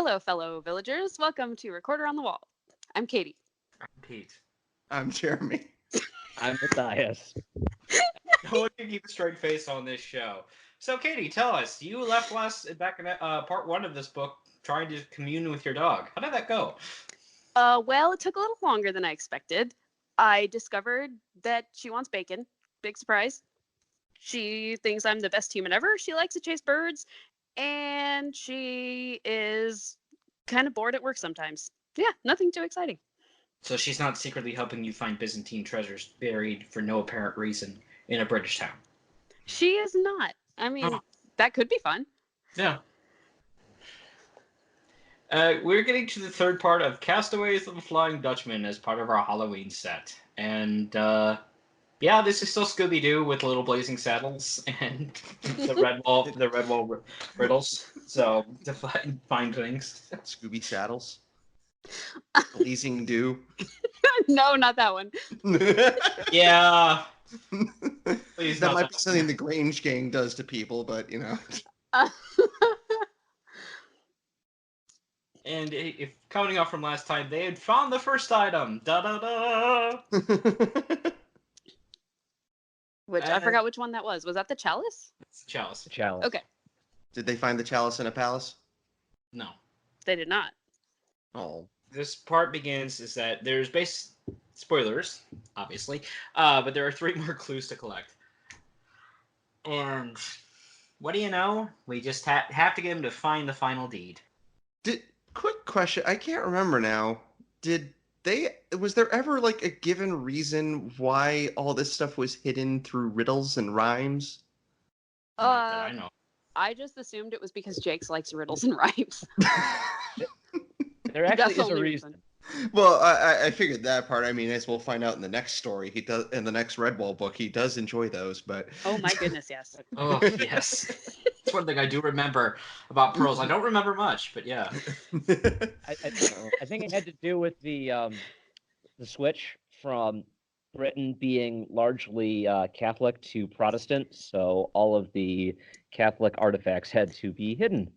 Hello, fellow villagers. Welcome to Recorder on the Wall. I'm Katie. I'm Pete. I'm Jeremy. I'm Matthias. No one can keep a straight face on this show. So, Katie, tell us. You left back in part one of this book trying to commune with your dog. How did that go? Well, it took a little longer than I expected. I discovered that she wants bacon. Big surprise. She thinks I'm the best human ever. She likes to chase birds. And she is kind of bored at work sometimes. Yeah, nothing too exciting. So she's not secretly helping you find Byzantine treasures buried for no apparent reason in a British town. She is not. I mean, that could be fun. Yeah. We're getting to the third part of Castaways of the Flying Dutchman as part of our Halloween set. And, yeah, this is still Scooby-Doo with little blazing saddles and the red wall riddles. So, to find things. Scooby Saddles. Blazing Dew. No, not that one. Yeah. Please, that might be something the Grange Gang does to people, but, you know. And if counting off from last time, they had found the first item. Da-da-da! Which, I forgot which one that was. Was that the chalice? It's the chalice. Chalice. Okay. Did they find the chalice in a palace? No. They did not. Oh. This part begins is that there's spoilers, obviously, but there are 3 more clues to collect. And what do you know? We just have to get him to find the final deed. Quick question. I can't remember now. Was there ever like a given reason why all this stuff was hidden through riddles and rhymes? Not that I know. I just assumed it was because Jakes likes riddles and rhymes. There actually is a reason. Well, I figured that part. I mean, as we'll find out in the next story, he does in the next Redwall book. He does enjoy those, but oh my goodness, yes. Oh yes, that's one thing I do remember about pearls. I don't remember much, but yeah. I think it had to do with the switch from Britain being largely Catholic to Protestant, so all of the Catholic artifacts had to be hidden.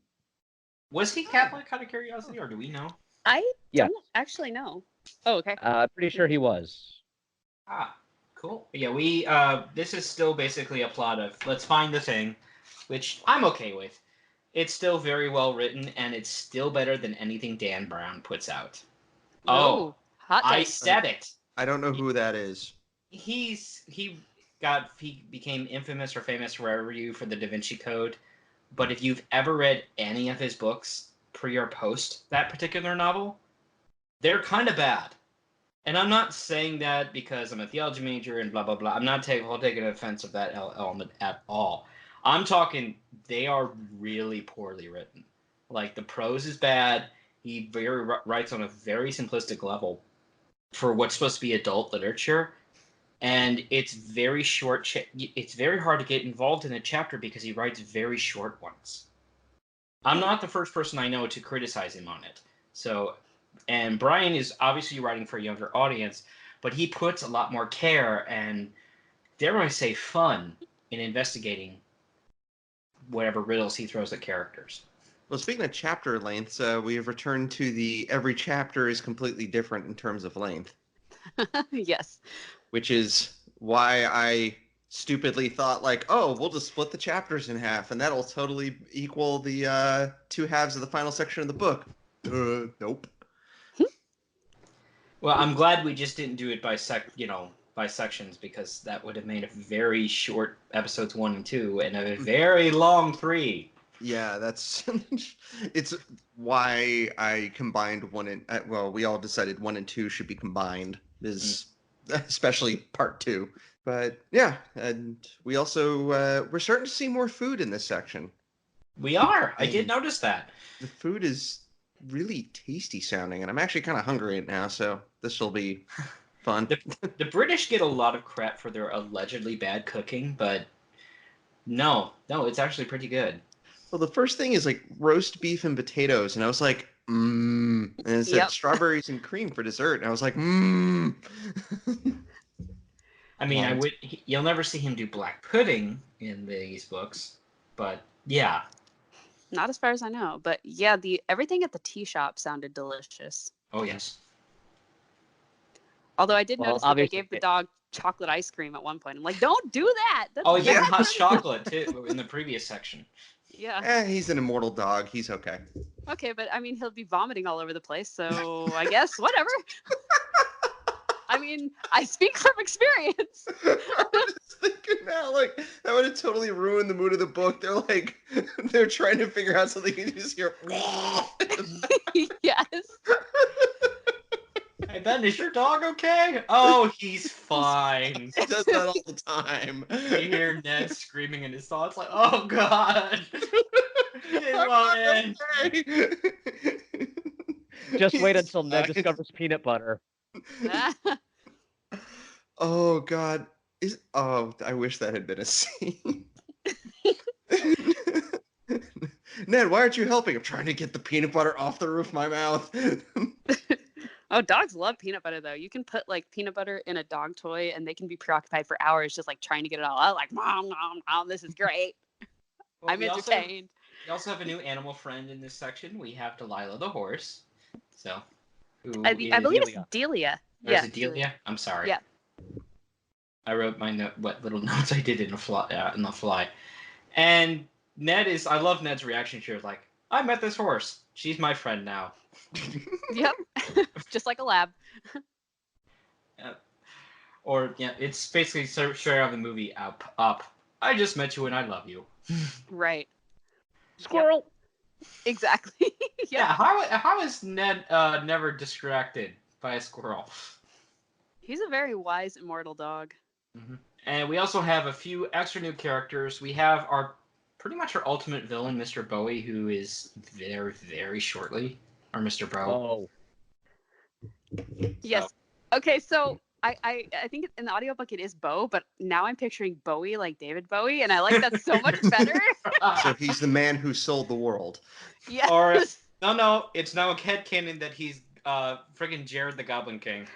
Was he Catholic, out of curiosity, or do we know? I don't actually know. Oh, okay. Pretty sure he was. Ah, cool. Yeah, this is still basically a plot of let's find the thing, which I'm okay with. It's still very well written, and it's still better than anything Dan Brown puts out. Ooh, hot take. I said it. I don't know who that is. He became infamous or famous for the Da Vinci Code. But if you've ever read any of his books, pre or post that particular novel, they're kind of bad. And I'm not saying that because I'm a theology major and blah, blah, blah. I'm not taking offense of that element at all. I'm talking they are really poorly written. Like, the prose is bad. He writes on a very simplistic level for what's supposed to be adult literature. And it's very short. It's very hard to get involved in a chapter because he writes very short ones. I'm not the first person I know to criticize him on it. So, and Brian is obviously writing for a younger audience, but he puts a lot more care and, dare I say, fun in investigating whatever riddles he throws at characters. Well, speaking of chapter lengths, we have returned to every chapter is completely different in terms of length. Yes. Which is why I stupidly thought, like, oh, we'll just split the chapters in half, and that'll totally equal the 2 halves of the final section of the book. Nope. Well, I'm glad we just didn't do it by sections, because that would have made a very short episodes 1 and 2 and a very long 3. Yeah, that's it's why I combined 1 and we all decided 1 and 2 should be combined. Especially part 2. But yeah, and we also we're starting to see more food in this section. We are. I did notice that. The food is really tasty sounding, and I'm actually kind of hungry right now, so this will be fun. The British get a lot of crap for their allegedly bad cooking, but no, it's actually pretty good. Well, the first thing is like roast beef and potatoes, and I was like, and it said strawberries and cream for dessert, and I was like, I mean, you'll never see him do black pudding in these books, but yeah. Not as far as I know, but yeah, the everything at the tea shop sounded delicious. Oh yes. Although I did Well, notice that they obviously gave the it- dog chocolate ice cream at one point. I'm like, don't do that. That's Oh, he gave Yeah. him hot chocolate too in the previous section. Yeah. He's an immortal dog. He's okay. Okay, but I mean, he'll be vomiting all over the place, so I guess whatever. I mean, I speak from experience. I'm just thinking now, like, that would have totally ruined the mood of the book. They're like, they're trying to figure out something, you just hear. Yes. Hey Ben, is your dog okay? Oh, he's fine. He does that all the time. You hear Ned screaming in his thoughts like, "Oh God, he's I'm not not in." okay. Just wait He's until Ned fine. discovers peanut butter. Oh God. I wish that had been a scene. Ned, why aren't you helping? I'm trying to get the peanut butter off the roof of my mouth. Oh, dogs love peanut butter though. You can put like peanut butter in a dog toy and they can be preoccupied for hours just like trying to get it all out. Like, mom, this is great. Well, I'm we entertained. also have a new animal friend in this section. We have Delilah the horse. So, who I is- believe it's Delia. Delia. or is Yeah. it Delia? I'm sorry. Yeah. I wrote my what little notes I did in the fly. And Ned is. I love Ned's reaction. She was like, "I met this horse. She's my friend now." Yep. Just like a lab. Or yeah, it's basically straight out of the movie Up. I just met you and I love you. Right. Squirrel. Exactly. Yeah. Yeah. How is Ned never distracted by a squirrel? He's a very wise immortal dog. And we also have a few extra new characters. We have pretty much our ultimate villain, Mr. Bowie, who is very, very shortly our Mr. Bro. Oh, Yes. Okay, so I think in the audiobook it is Bo, but now I'm picturing Bowie like David Bowie, and I like that so much better. So he's the man who sold the world. Yes. Or no, it's now a headcanon that he's friggin' Jared the Goblin King.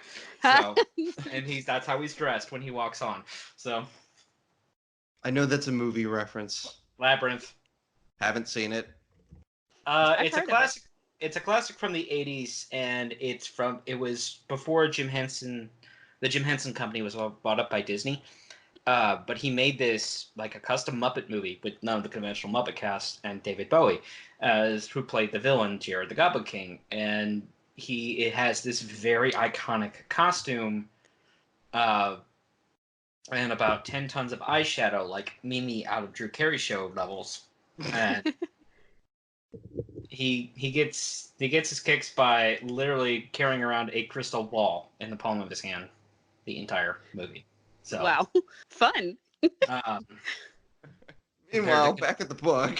So, and that's how he's dressed when he walks on. So, I know that's a movie reference. Labyrinth. Haven't seen it. It's a heard of it. classic. It's a classic from the '80s, and it was before Jim Henson. The Jim Henson Company was bought up by Disney. But he made this like a custom Muppet movie with none of the conventional Muppet cast and David Bowie, who played the villain Jared the Goblin King, and it has this very iconic costume, and about 10 tons of eyeshadow, like Mimi out of Drew Carey show levels, and he gets his kicks by literally carrying around a crystal ball in the palm of his hand, the entire movie. So Wow. Fun. Um, Meanwhile, back at the book.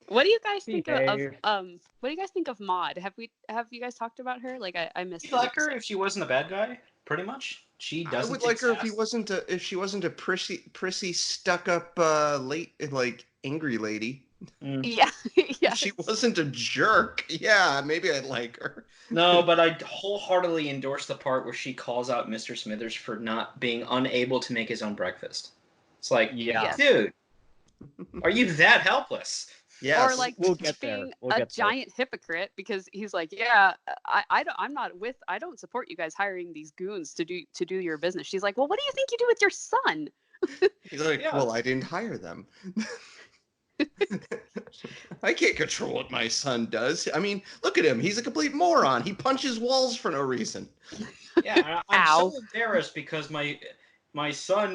What do you guys think of Behave. what do you guys think of Maud? Have you guys talked about her? Like I missed You'd this like her episode. if she wasn't a bad guy, pretty much. She I doesn't. would take like her if sass. she wasn't a prissy, stuck up, angry lady. Yeah. Yeah. If she wasn't a jerk, yeah, maybe I'd like her. No, but I wholeheartedly endorse the part where she calls out Mr. Smithers for not being unable to make his own breakfast. It's like, yeah. dude, are you that helpless? Yes. Or like We'll get there. being We'll a get there. giant hypocrite because he's like, yeah, I don't support you guys hiring these goons to do your business. She's like, well, what do you think you do with your son? He's like, Yeah. well, I didn't hire them. I can't control what my son does. I mean, look at him. He's a complete moron. He punches walls for no reason. Yeah, I'm Ow. so embarrassed because my son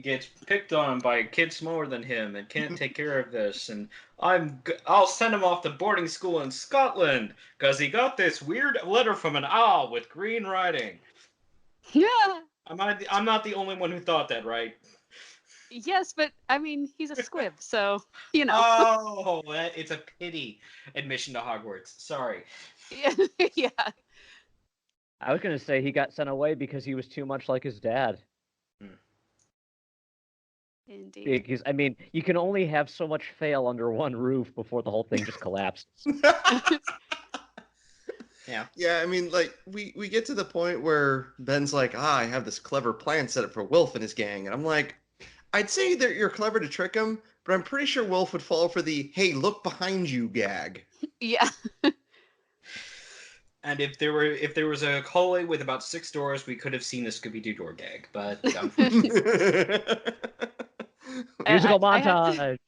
gets picked on by kids smaller than him and can't take care of this, and I'll send him off to boarding school in Scotland because he got this weird letter from an owl with green writing. Yeah. I'm not the only one who thought that, right? Yes, but I mean, he's a squib, so you know. Oh, it's a pity admission to Hogwarts. Sorry. Yeah. I was gonna say he got sent away because he was too much like his dad. Indeed. Because I mean, you can only have so much fail under one roof before the whole thing just collapses. Yeah. Yeah, I mean, like, we get to the point where Ben's like, I have this clever plan set up for Wilf and his gang. And I'm like, I'd say that you're clever to trick him, but I'm pretty sure Wolf would fall for the "Hey, look behind you" gag. Yeah. And if there was a hallway with about 6 doors, we could have seen a Scooby-Doo door gag. But Musical I have to- montage.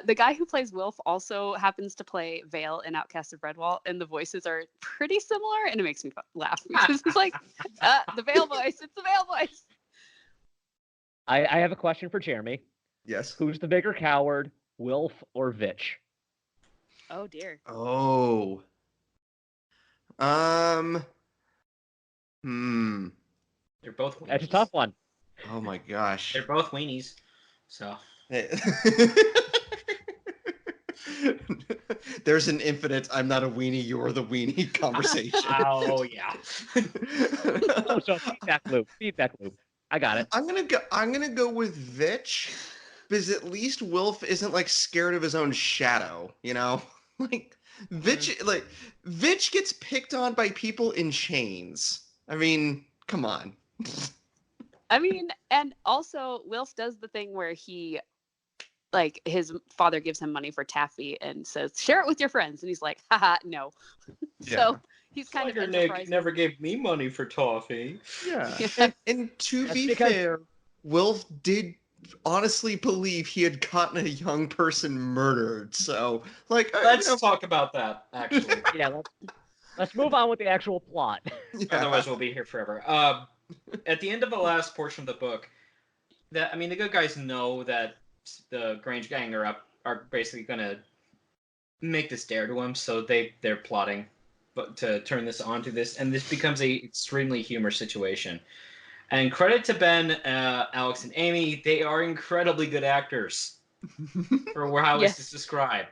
the guy who plays Wilf also happens to play Vale in Outcast of Redwall, and the voices are pretty similar, and it makes me laugh because it's like the Vale voice. It's the Vale voice. I have a question for Jeremy. Yes. Who's the bigger coward, Wilf or Vitch? Oh dear. Oh. they're both weenies. That's a tough one. Oh my gosh. They're both weenies. So There's an infinite "I'm not a weenie, you're the weenie" conversation. oh yeah. Oh, so feedback loop. Feedback loop. I got it. I'm gonna go with Vitch, because at least Wilf isn't like scared of his own shadow, you know? Like Vitch gets picked on by people in chains. I mean, come on. I mean, and also Wilf does the thing where he, like, his father gives him money for taffy and says, "Share it with your friends," and he's like, "Haha, no." So he's kind of enterprising. never gave me money for toffee. Yeah. Yeah. And to That's be because- fair, Wilf did honestly believe he had gotten a young person murdered. So, like, Let's talk about that, actually. Yeah, let's move on with the actual plot. yeah. Otherwise, we'll be here forever. At the end of the last portion of the book, the good guys know that the Grange gang are basically gonna make this dare to him, so they're plotting, but to turn this onto this, and this becomes a extremely humorous situation. And credit to Ben, Alex, and Amy, they are incredibly good actors for how Yes. it's described.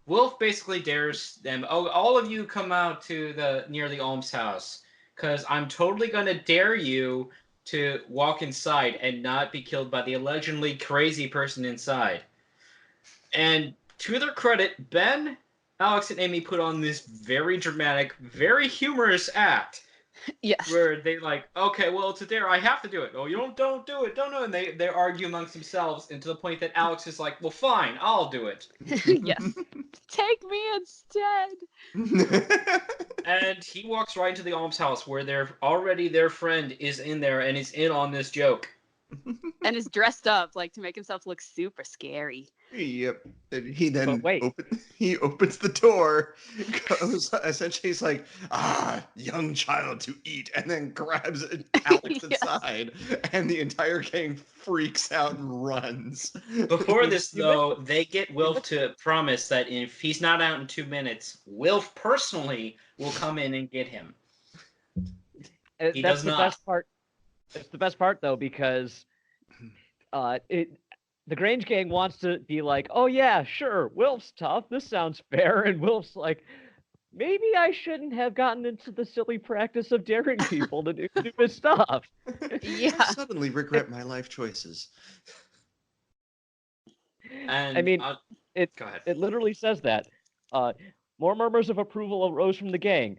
Wolf basically dares them, "Oh, all of you come out to near the almshouse, because I'm totally going to dare you to walk inside and not be killed by the allegedly crazy person inside." And to their credit, Ben, Alex, and Amy put on this very dramatic, very humorous act. Yes. Where they like, "Okay, well, it's a dare. I have to do it." "Oh, you don't do it. Don't do it." And they argue amongst themselves, and to the point that Alex is like, "Well, fine, I'll do it." Yes. Take me instead. And he walks right into the almshouse where their friend is in there and is in on this joke. And is dressed up like to make himself look super scary. Yep. And he then But wait. opens the door, goes, essentially he's like, young child to eat, and then grabs Alex Yes. inside, and the entire gang freaks out and runs. Before this, though, they get Wilf to promise that if he's not out in 2 minutes, Wilf personally will come in and get him. He That's does the not. best part. It's the best part though, because the Grange gang wants to be like, "Oh yeah, sure, Wilf's tough. This sounds fair," and Wilf's like, "Maybe I shouldn't have gotten into the silly practice of daring people to do stupid stuff." Yeah. I suddenly regret my life choices. And I mean, go ahead. It literally says that. More murmurs of approval arose from the gang.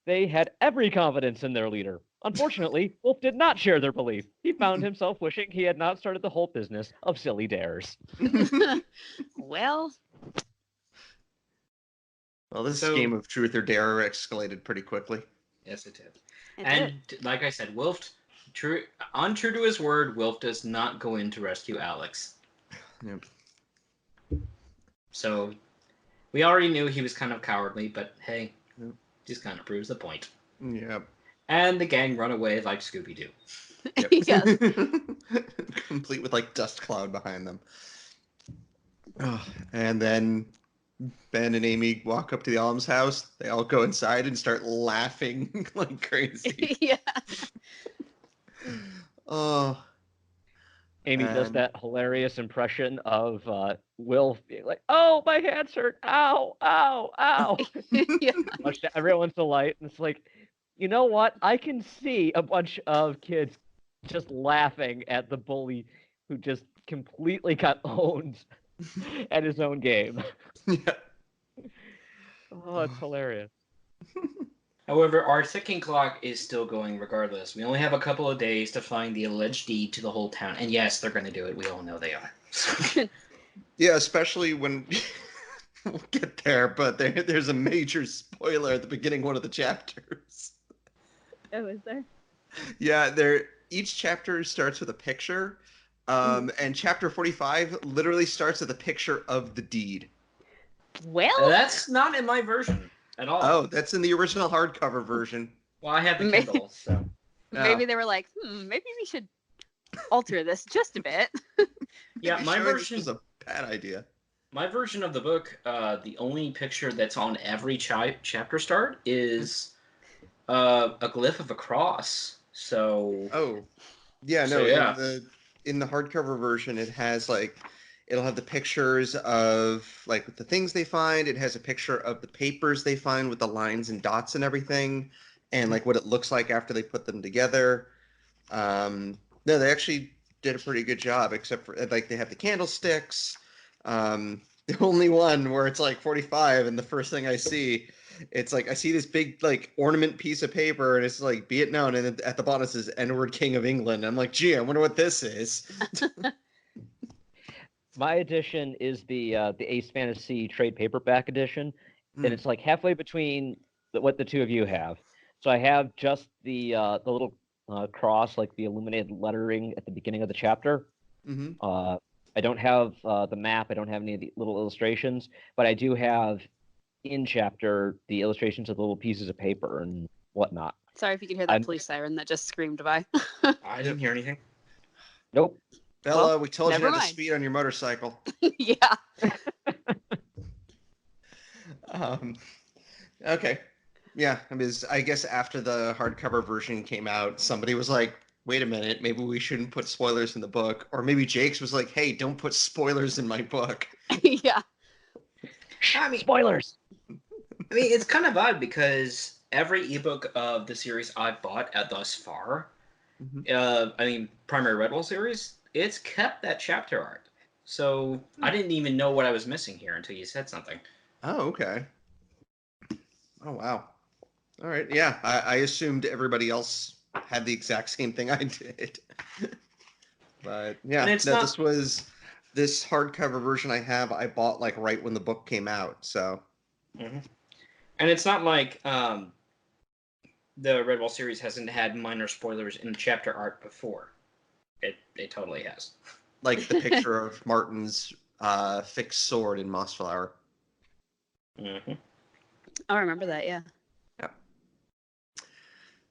They had every confidence in their leader. Unfortunately, Wolf did not share their belief. He found himself wishing he had not started the whole business of silly dares. Well, Well, this So- game of truth or dare escalated pretty quickly. Yes, it did. it And did. like I said, Wilf, untrue to his word, Wilf does not go in to rescue Alex. Yep. So we already knew he was kind of cowardly, but hey, Yep. just kind of proves the point. Yep. And the gang run away like Scooby-Doo. Yep. Yes. Complete with like dust cloud behind them. Oh, and then Ben and Amy walk up to the almshouse. They all go inside and start laughing like crazy. Yeah. Oh, Amy does And- that hilarious impression of Wilf being like, "Oh, my hands hurt. Ow, ow, ow." Yeah. Much to everyone's delight. And it's like, you know what? I can see a bunch of kids just laughing at the bully who just completely got owned at his own game. yeah. Oh, it's hilarious. However, our ticking clock is still going regardless. We only have a couple of days to find the alleged deed to the whole town. And yes, they're going to do it. We all know they are. Yeah, especially when we'll get there, but there's a major spoiler at the beginning of one of the chapters. Oh, is there? Yeah, each chapter starts with a picture, and chapter 45 literally starts with a picture of the deed. Well, That's not in my version at all. Oh, that's in the original hardcover version. Well, I have the Maybe- Kindle, so. maybe they were like, maybe we should alter this just a bit. Yeah, Maybe my showing version. this was a bad idea. My version of the book, the only picture that's on every chapter start is a glyph of a cross. So. Oh, yeah, So, no. yeah. In the hardcover version, it has it'll have the pictures of the things they find. It has a picture of the papers they find with the lines and dots and everything, and what it looks like after they put them together. No, they actually did a pretty good job, except for they have the candlesticks. The only one where it's 45, and the first thing I see, it's I see this big ornament piece of paper, and it's be it known, and at the bottom it says Edward King of England. I'm like, gee, I wonder what this is. My edition is the Ace Fantasy trade paperback edition, Hmm. and it's halfway between what the two of you have. So I have just the little cross, the illuminated lettering at the beginning of the chapter. Mm-hmm. I don't have the map. I don't have any of the little illustrations, but I do have in chapter the illustrations of the little pieces of paper and whatnot. Sorry if you could hear that police siren that just screamed by. I didn't hear anything. Nope. Bella, Well, we told you never not to mind. speed on your motorcycle. Yeah. Okay. Yeah, I guess after the hardcover version came out, somebody was like, wait a minute, maybe we shouldn't put spoilers in the book. Or maybe Jake's was like, hey, don't put spoilers in my book. Yeah. I mean, Spoilers. it's kind of odd because every ebook of the series I've bought thus far, primary Redwall series, it's kept that chapter art. So I didn't even know what I was missing here until you said something. Oh, okay. Oh, wow. All right. Yeah, I assumed everybody else had the exact same thing I did. But yeah, And it's no, not- this hardcover version I have, I bought right when the book came out. So. Mm-hmm. And it's not like the Redwall series hasn't had minor spoilers in chapter art before. It totally has. Like the picture of Martin's fixed sword in Mossflower. Mm-hmm. I remember that, yeah. Yeah.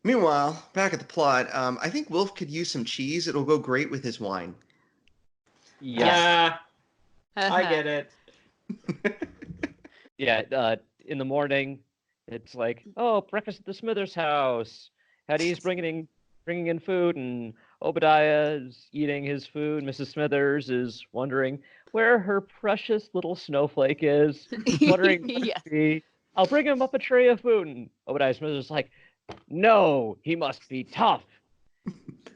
Meanwhile, back at the plot, I think Wilf could use some cheese. It'll go great with his wine. Yeah, I get it. Yeah, in the morning, it's oh, breakfast at the Smithers house. Hattie's bringing in food, and Obadiah is eating his food. Mrs. Smithers is wondering where her precious little snowflake is. Wondering what Yeah. it be. I'll bring him up a tray of food. And Obadiah Smithers is like, no, he must be tough.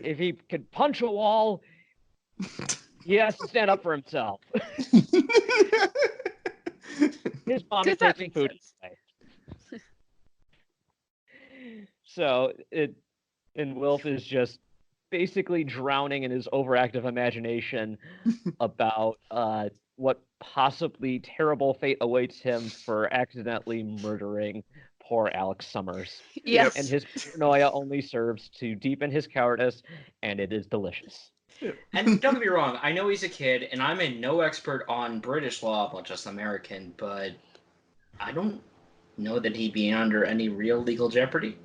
If he can punch a wall, he has to stand up for himself. His mom is That taking makes food sense. away. So and Wilf is just basically drowning in his overactive imagination about what possibly terrible fate awaits him for accidentally murdering poor Alex Summers. Yes. And his paranoia only serves to deepen his cowardice, and it is delicious. And don't get me wrong, I know he's a kid, and I'm no expert on British law, well, just American, but I don't know that he'd be under any real legal jeopardy.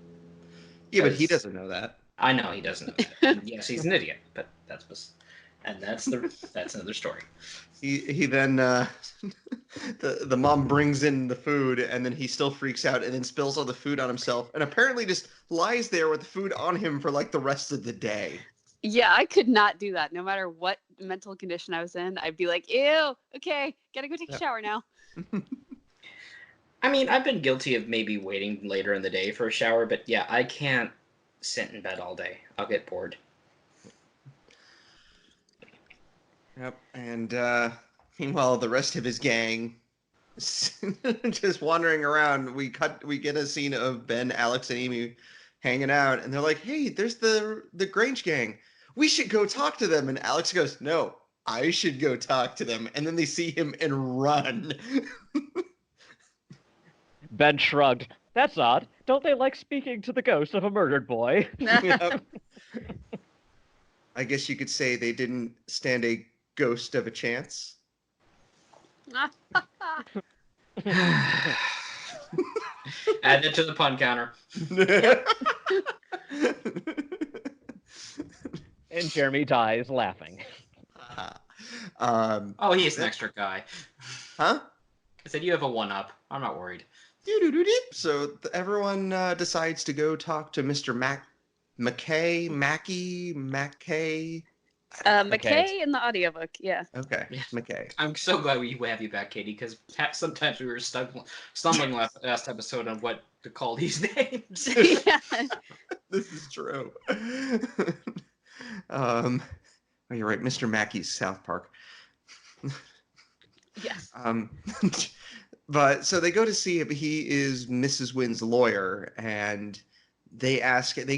Yeah, but he doesn't know that. I know he doesn't know that. And yes, he's an idiot, but that's another story. He then the mom brings in the food, and then he still freaks out and then spills all the food on himself, and apparently just lies there with the food on him for the rest of the day. Yeah, I could not do that. No matter what mental condition I was in, I'd be like, ew, okay, gotta go take a shower now. I mean, I've been guilty of maybe waiting later in the day for a shower, but yeah, I can't sit in bed all day. I'll get bored. Yep. And meanwhile, the rest of his gang just wandering around. We get a scene of Ben, Alex, and Amy hanging out, and they're like, "Hey, there's the Grange gang. We should go talk to them." And Alex goes, "No, I should go talk to them." And then they see him and run. Ben shrugged. That's odd. Don't they like speaking to the ghost of a murdered boy? Yep. I guess you could say they didn't stand a ghost of a chance. Add it to the pun counter. And Jeremy dies laughing. Oh, he's an extra guy. Huh? I said you have a 1-up. I'm not worried. So everyone decides to go talk to Mr. McKay. McKay in the audiobook, yeah. Okay, Yeah. McKay. I'm so glad we have you back, Katie, because sometimes we were stumbling last episode on what to call these names. Yeah. This is true. Oh, you're right, Mr. Mackey's South Park. Yes. But so they go to see him. He is Mrs. Wynn's lawyer, and they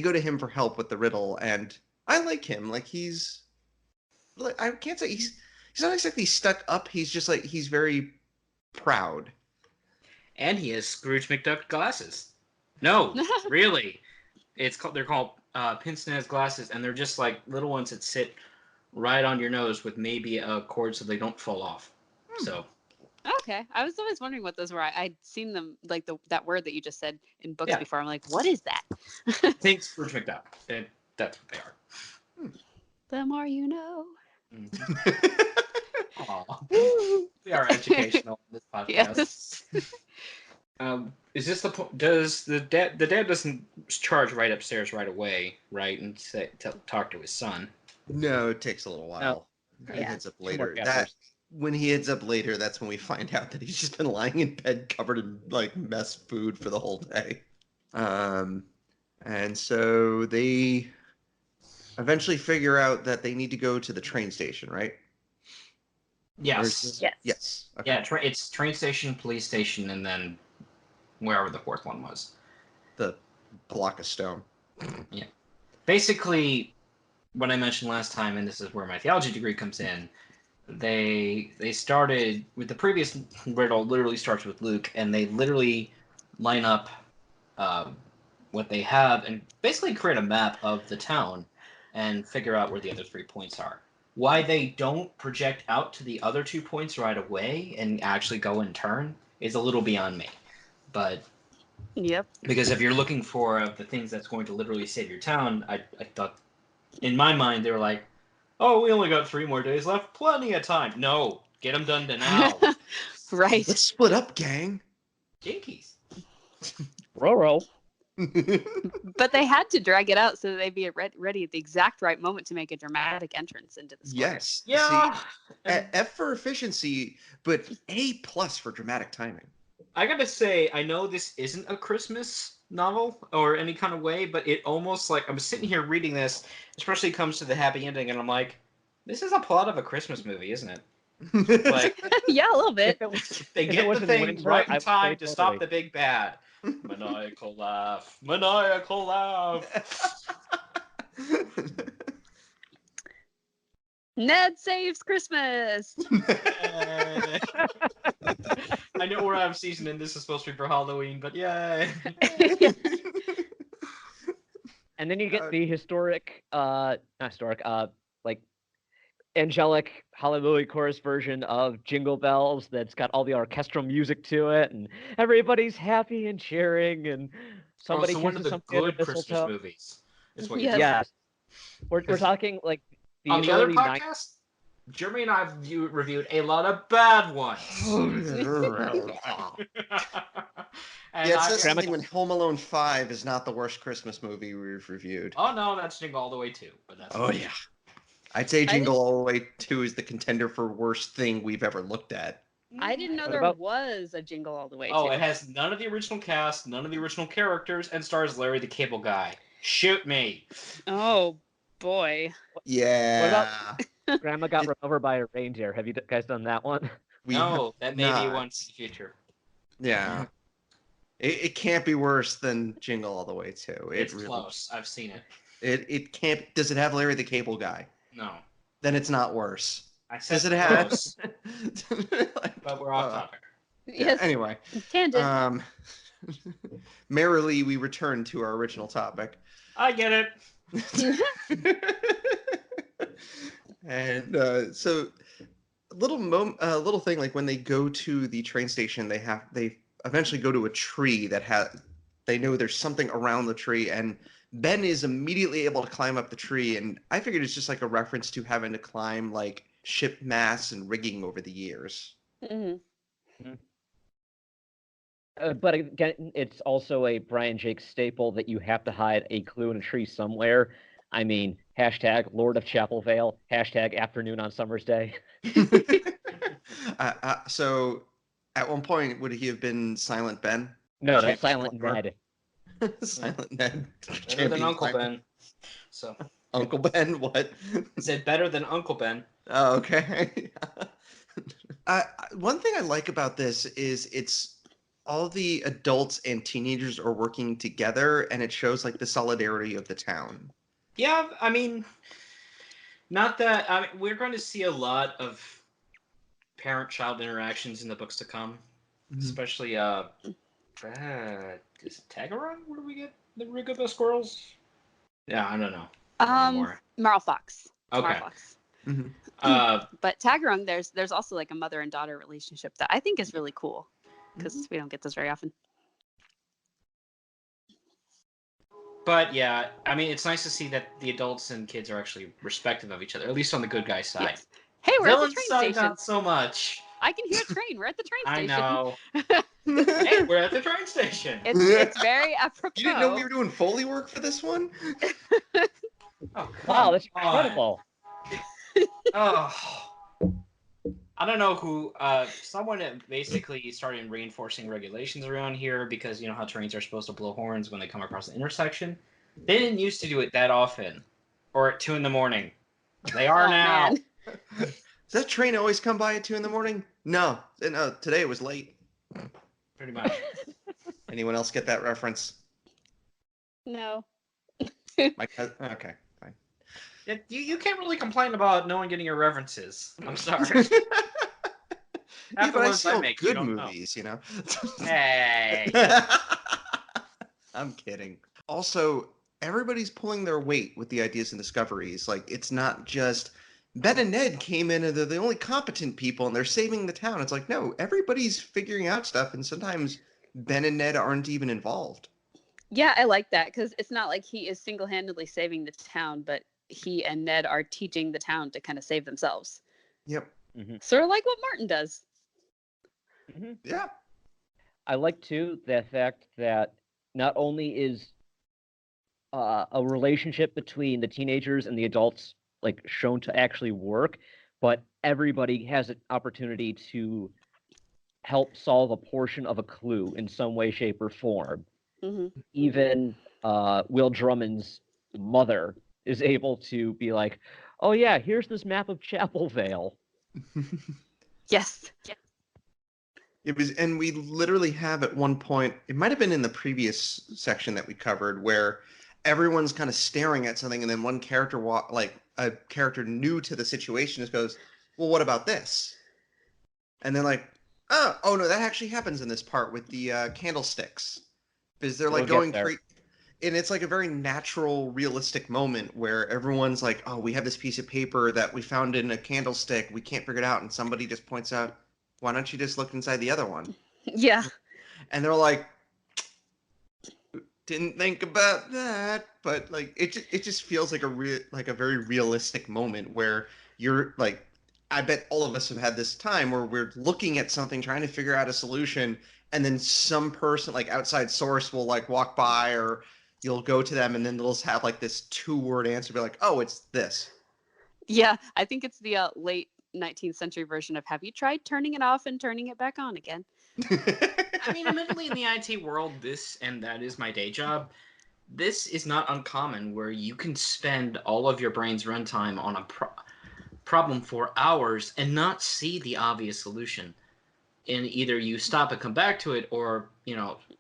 go to him for help with the riddle. And I like him. Like I can't say he's not exactly stuck up. He's just like he's very proud. And he has Scrooge McDuck glasses. No, really, they're called pince-nez glasses, and they're just like little ones that sit right on your nose with maybe a cord so they don't fall off. So. Okay, I was always wondering what those were. I'd seen them, like that word that you just said in books Yeah. before. I'm like, what is that? Think Scrooge McDuck. That's what they are. The more you know. Aw. We are educational in this podcast. Yes. Is this the point? Does the dad doesn't charge right upstairs right away, right, and talk to his son? No, it takes a little while. He Yeah. heads up 2 more later. chapters. When he heads up later, that's when we find out that he's just been lying in bed covered in like mess food for the whole day. And so they eventually figure out that they need to go to the train station, right? Yes. Yes. Yes. Okay. Yeah. It's train station, police station, and then wherever the fourth one was. The block of stone. Basically, what I mentioned last time, and this is where my theology degree comes in. They started with the previous riddle. Literally starts with Luke, and they literally line up what they have and basically create a map of the town and figure out where the other 3 points are. Why they don't project out to the other 2 points right away and actually go in turn is a little beyond me. But Yep. because if you're looking for the things that's going to literally save your town, I thought, in my mind, they were like, oh, we only got 3 more days left. Plenty of time. No, get them done to now. Right. Let's split up, gang. Jinkies. Roro. But they had to drag it out so that they'd be ready at the exact right moment to make a dramatic entrance into the story. Yes. Yeah. See, F for efficiency, but A+ for dramatic timing. I gotta say, I know this isn't a Christmas novel or any kind of way, but it almost like I'm sitting here reading this, especially comes to the happy ending, and I'm like, this is a plot of a Christmas movie, isn't it? Like, Yeah, a little bit. they If it get was the in thing winter, right I in would time say to stop totally. the big bad. Maniacal laugh. Maniacal laugh. Ned saves Christmas. I know we're out of season and this is supposed to be for Halloween, but yay. And then you get the historic, not historic, like angelic Hallelujah chorus version of Jingle Bells that's got all the orchestral music to it, and everybody's happy and cheering, and somebody so one kisses of the something under good Christmas mistletoe. movies is what Yes. you're Yes, we're Because talking like the on the other early podcast, Jeremy and I have reviewed a lot of bad ones. And Yeah, it I- says something when Home Alone 5 is not the worst Christmas movie we've reviewed. oh no, that's Jingle All the Way too. But that's Oh, yeah. I'd say Jingle All the Way 2 is the contender for worst thing we've ever looked at. I didn't know What there about- was a Jingle All the Way. Oh, too. it has none of the original cast, none of the original characters, and stars Larry the Cable Guy. Shoot me. Oh boy. Yeah. Grandma got run over by a reindeer. Have you guys done that one? No, that may be not. once in the future. Yeah. It can't be worse than Jingle All the Way too. It's close. I've seen it. It can't. Does it have Larry the Cable Guy? No. Then it's not worse. I said Does it have? close, but we're off topic. Yeah, Yes. anyway, Tangent. merrily we return to our original topic. I get it. And so little thing, like when they go to the train station, they eventually go to a tree they know there's something around the tree, and Ben is immediately able to climb up the tree, and I figured it's just like a reference to having to climb like ship masts and rigging over the years. Mhm. But again, it's also a Brian Jake staple that you have to hide a clue in a tree somewhere. I mean, hashtag Lord of Chapel Vale, hashtag afternoon on summer's day. So at one point, would he have been Silent Ben? No, Champion Silent climber? Ned. Silent Ned. Better than Champion Uncle climber. Ben. So Uncle Ben, what? I said better than Uncle Ben. Oh, okay. One thing I like about this is it's all the adults and teenagers are working together, and it shows like the solidarity of the town. Yeah, I mean, not that. I mean, we're going to see a lot of parent-child interactions in the books to come, especially is it Tagaron where we get the rig of the squirrels? Yeah, I don't know. Marl Fox. Okay. Marl Fox. Mhm. But Tagarung, there's also like a mother and daughter relationship that I think is really cool because we don't get this very often. But yeah, I mean, it's nice to see that the adults and kids are actually respective of each other, at least on the good guy side. Yes. Hey, we're at the Villain train side, station. not so much. I can hear a train. We're at the train I station. know. Hey, we're at the train station. It's very apropos. You didn't know we were doing Foley work for this one? Oh, Wow, that's come on. incredible. Oh. I don't know who. Someone basically started reinforcing regulations around here because you know how trains are supposed to blow horns when they come across the intersection. They didn't used to do it that often, or at 2 a.m. They are Oh, now. man. Does that train always come by at 2 a.m? No, today it was late. Pretty much. Anyone else get that reference? No. Okay, fine. You can't really complain about no one getting your references. I'm sorry. Yeah, but I ones I still make, you good don't know. movies, you know. Hey. I'm kidding. Also, everybody's pulling their weight with the ideas and discoveries. Like, it's not just Ben and Ned came in and they're the only competent people and they're saving the town. It's like, no, everybody's figuring out stuff, and sometimes Ben and Ned aren't even involved. Yeah, I like that because it's not like he is single-handedly saving the town, but he and Ned are teaching the town to kind of save themselves. Yep. Sort of like what Martin does. Yeah. I like too the fact that not only is a relationship between the teenagers and the adults like shown to actually work, but everybody has an opportunity to help solve a portion of a clue in some way, shape, or form. Even Will Drummond's mother is able to be like, "Oh yeah, here's this map of Chapel Vale." Yes. It was, and we literally have at one point, it might have been in the previous section that we covered, where everyone's kind of staring at something, and then one character, like a character new to the situation, just goes, "Well, what about this?" And then like, oh no, that actually happens in this part with the candlesticks, because they're like We'll get going there. crazy. And it's like a very natural, realistic moment where everyone's like, "Oh, we have this piece of paper that we found in a candlestick. We can't figure it out." And somebody just points out, "Why don't you just look inside the other one?" Yeah. And they're like, "Didn't think about that." But like, it just feels like a very realistic moment where you're like, I bet all of us have had this time where we're looking at something, trying to figure out a solution, and then some person, like outside source, will like walk by, or you'll go to them, and then they'll just have like this 2-word answer, be like, "Oh, it's this." Yeah, I think it's the late 19th century version of "Have you tried turning it off and turning it back on again?" I mean, admittedly, in the IT world, and that is my day job, this is not uncommon where you can spend all of your brain's runtime on problem for hours and not see the obvious solution. And either you stop and come back to it, or,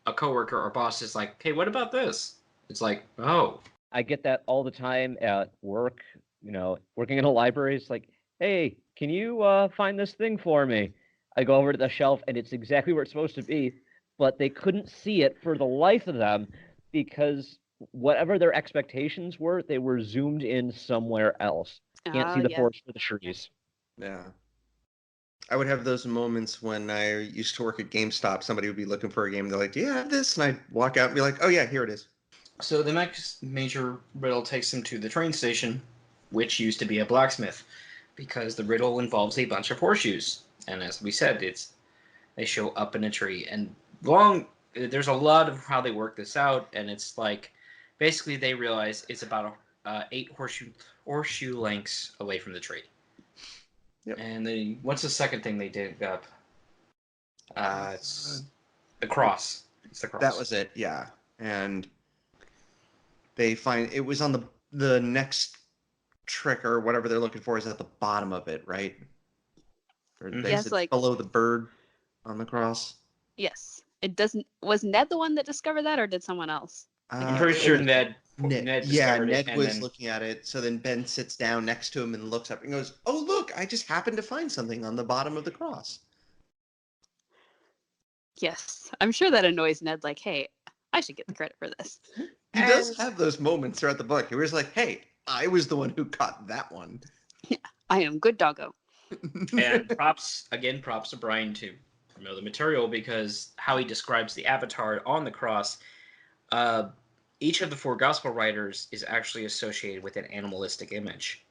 a coworker or boss is like, hey, what about this? It's like, oh. I get that all the time at work, working in a library. It's like, hey, can you find this thing for me? I go over to the shelf and it's exactly where it's supposed to be, but they couldn't see it for the life of them because whatever their expectations were, they were zoomed in somewhere else. Can't see the forest for the trees. Yeah. I would have those moments when I used to work at GameStop. Somebody would be looking for a game. They're like, do you have this? And I'd walk out and be like, oh, yeah, here it is. So the next major riddle takes them to the train station, which used to be a blacksmith, because the riddle involves a bunch of horseshoes. And as we said, they show up in a tree. And there's a lot of how they work this out, and it's like, basically they realize it's about 8 horseshoe lengths away from the tree. Yep. And what's the second thing they dig up? It's the cross. It's the cross. That was it, yeah. And they find it was on the next trick or whatever they're looking for is at the bottom of it, right? Or yes, like below the bird on the cross. Yes. It doesn't. Was Ned the one that discovered that, or did someone else? I'm pretty sure Ned was looking at it. So then Ben sits down next to him and looks up and goes, "Oh, look! I just happened to find something on the bottom of the cross." Yes, I'm sure that annoys Ned. Like, hey, I should get the credit for this. He does have those moments throughout the book. He was like, "Hey, I was the one who caught that one." Yeah, I am good doggo. And props to Brian to know the material, because how he describes the avatar on the cross. Each of the 4 gospel writers is actually associated with an animalistic image.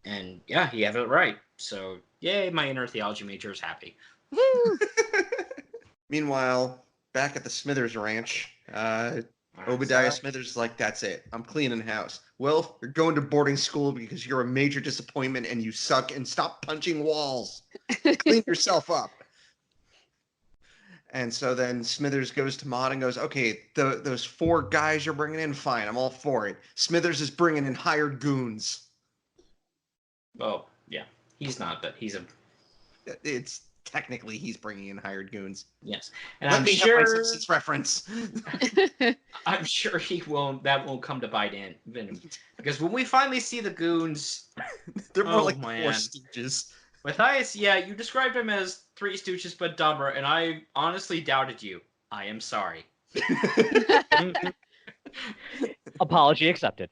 And yeah, he had it right. So yay, my inner theology major is happy. Woo! Meanwhile, back at the Smithers Ranch, Obadiah Smithers is like, that's it. I'm cleaning house. Well, you're going to boarding school because you're a major disappointment and you suck, and stop punching walls. Clean yourself up. And so then Smithers goes to Maud and goes, okay, those 4 guys you're bringing in, fine, I'm all for it. Smithers is bringing in hired goons. Oh, yeah. He's not, but he's a... It's technically he's bringing in hired goons. Yes. And I'm sure... my Simpsons reference. I'm sure that won't come to bite in. Because when we finally see the goons... They're more like 4 stooges. Matthias, yeah, you described him as 3 stooges but dumber, and I honestly doubted you. I am sorry. Apology accepted.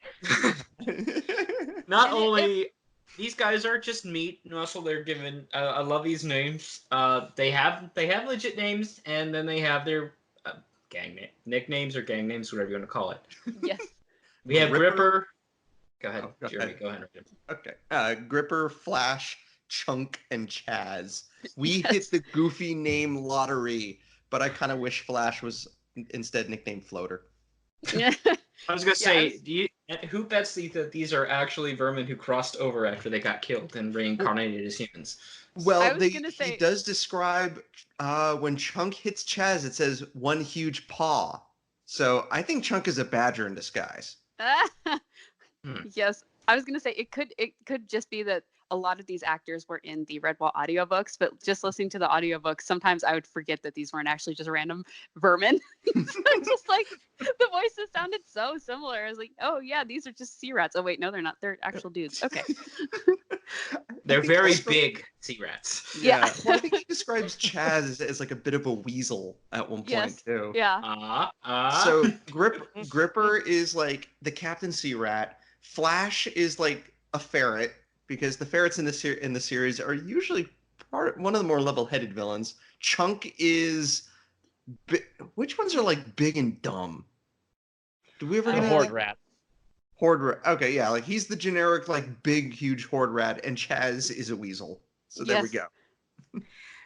Not only these guys are just meat and also they're given. I love these names. They have legit names, and then they have their nicknames or gang names, whatever you want to call it. Yes. We have Gripper. Go ahead, Jeremy. Go ahead. Okay. Gripper, Flash, Chunk, and Chaz. We hit the goofy name lottery, but I kind of wish Flash was instead nicknamed Floater. Yeah. I was gonna say, who bets that these are actually vermin who crossed over after they got killed and reincarnated as humans? Well, he does describe when Chunk hits Chaz, it says one huge paw. So I think Chunk is a badger in disguise. Yes, I was gonna say it could just be that a lot of these actors were in the Redwall audiobooks, but just listening to the audiobooks, sometimes I would forget that these weren't actually just random vermin. I'm just like, the voices sounded so similar. I was like, oh yeah, these are just sea rats. Oh wait, no, they're not. They're actual dudes. Okay. They're very big sea rats. Yeah. Well, I think he describes Chaz as like a bit of a weasel at one point too. Yeah. So Gripper is like the Captain Sea Rat. Flash is like a ferret, because the ferrets in the series are usually one of the more level-headed villains. Chunk is... Which ones are like big and dumb? Do we ever get Horde Rat? Horde Rat. Okay, yeah, like he's the generic like big, huge Horde Rat, and Chaz is a weasel. So there we go.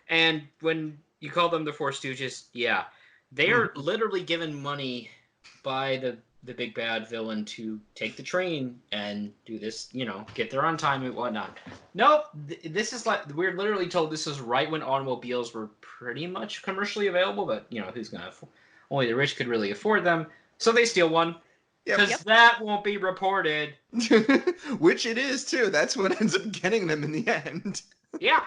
And when you call them the 4 Stooges, yeah, they are literally given money by the big bad villain to take the train and do this, get there on time and whatnot. Nope, this is like, we're literally told this is right when automobiles were pretty much commercially available, but, who's gonna only the rich could really afford them, so they steal one. Because Yep. that won't be reported. Which it is too. That's what ends up getting them in the end. Yeah.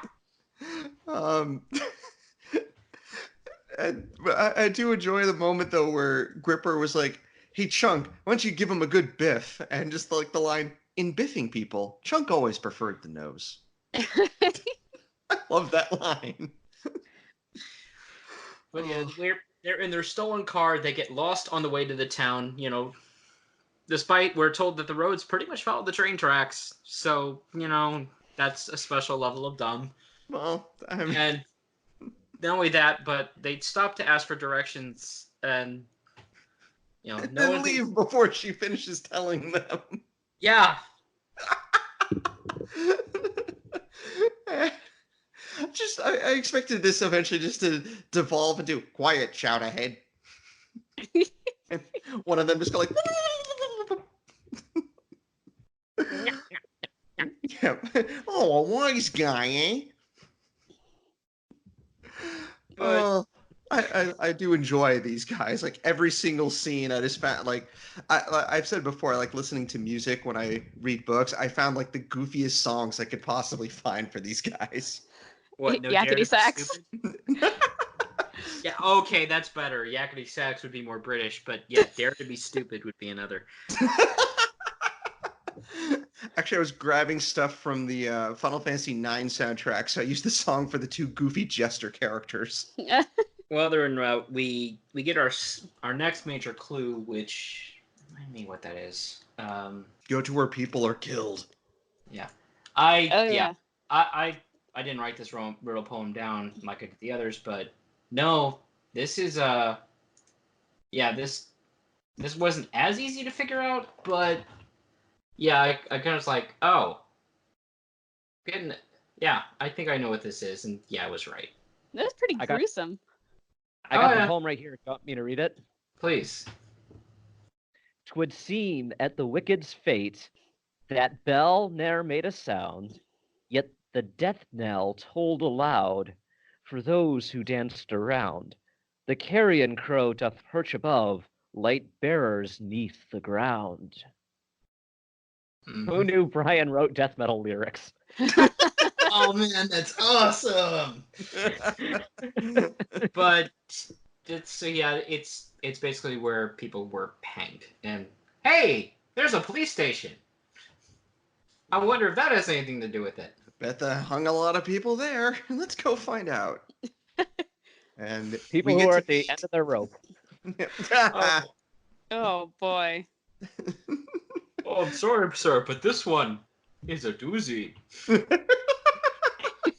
And I do enjoy the moment though where Gripper was like, "Hey Chunk, why don't you give him a good biff?" And just like the line, "In biffing people, Chunk always preferred the nose." I love that line. But yeah, Oh. they're in their stolen car. They get lost on the way to the town. You know, despite we're told that the roads pretty much follow the train tracks. So you know that's a special level of dumb. Well, I mean, And not only that, but they stop to ask for directions, and you know, and no then one. leave before she finishes telling them. Yeah. I expected this eventually just to devolve into quiet shout ahead. And one of them just go like, yeah. Oh, a wise guy, eh? But I do enjoy these guys. Like every single scene, I just found like I've said before, I like listening to music when I read books. I found like the goofiest songs I could possibly find for these guys. what? No dare to Yakety be sax. stupid? Yeah. Okay, that's better. Yakety sax would be more British, but yeah, dare to be stupid would be another. Actually, I was grabbing stuff from the Final Fantasy IX soundtrack, so I used the song for the two goofy jester characters. Well, they're en route. We get our next major clue, which remind me what that is. Go to where people are killed. Yeah. Oh Yeah. yeah. I didn't write this riddle poem down like I did the others, but no, this is yeah, this wasn't as easy to figure out, but yeah, I kind of was like, oh, getting yeah, I think I know what this is, and yeah, I was right. That's pretty I got- gruesome. I got Oh, the yeah. poem right here. Do you want me to read it? Please. 'Twould seem at the wicked's fate that bell ne'er made a sound, yet the death knell tolled aloud for those who danced around. The carrion crow doth perch above, light bearers neath the ground. Who knew Brian wrote death metal lyrics? Oh man, that's awesome. But it's basically where people were hanged. And hey, there's a police station. I wonder if that has anything to do with it. Bet that hung a lot of people there. Let's go find out. And People we who get are to at the end of their rope. Oh, Oh boy. oh, I'm sorry, sir, but this one is a doozy.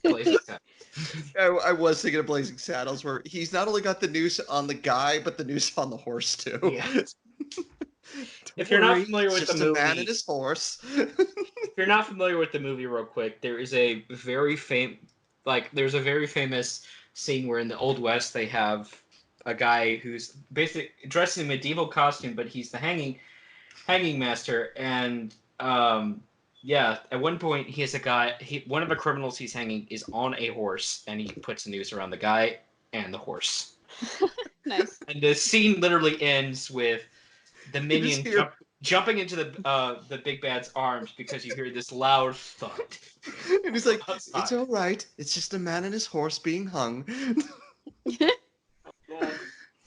Blazing Saddles. I was thinking of Blazing Saddles, where he's not only got the noose on the guy, but the noose on the horse too. Yeah. Don't If you're not worry, familiar it's with the just a man movie- and his horse. If you're not familiar with the movie, real quick, there is a very there's a very famous scene where in the Old West they have a guy who's basically dressed in a medieval costume, but he's the hanging master, and yeah, at one point he has a guy. One of the criminals he's hanging is on a horse, and he puts a noose around the guy and the horse. Nice. And the scene literally ends with the minion hear- jumping into the big bad's arms because you hear this loud thud. And he's like, Outside. "It's all right. It's just a man and his horse being hung."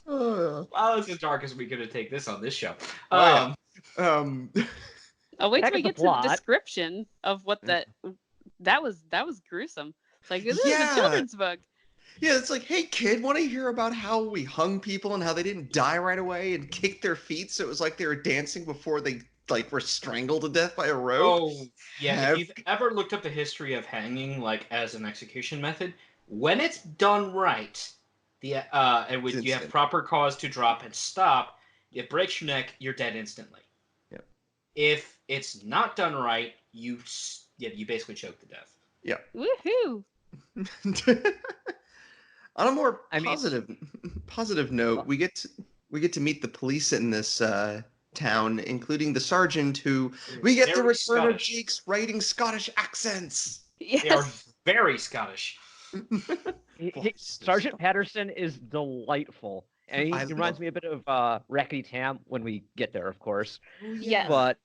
Oh, Wow, it's as dark as we could have taken this on this show. Oh, yeah. Um, Oh, wait Back till we at the get to the plot. description of what that was gruesome. It's like this is Yeah. a children's book. yeah, it's like, "Hey kid, want to hear about how we hung people and how they didn't die right away and kicked their feet so it was like they were dancing before they like were strangled to death by a rope?" Oh, yeah. Have- If you've ever looked up the history of hanging, like as an execution method, when it's done right, and with you have instant. proper cause to drop and stop, it breaks your neck, you're dead instantly. Yep. If it's not done right, you basically choke to death. Woohoo! On a more I mean- positive note, we get to meet the police in this town, including the sergeant, who we get the Very return of Scottish. Jake's writing Scottish accents. They are Yes. very Scottish. Sergeant Patterson is delightful. And I he reminds love- me a bit of Rackety Tam when we get there, of course. Oh, Yes. But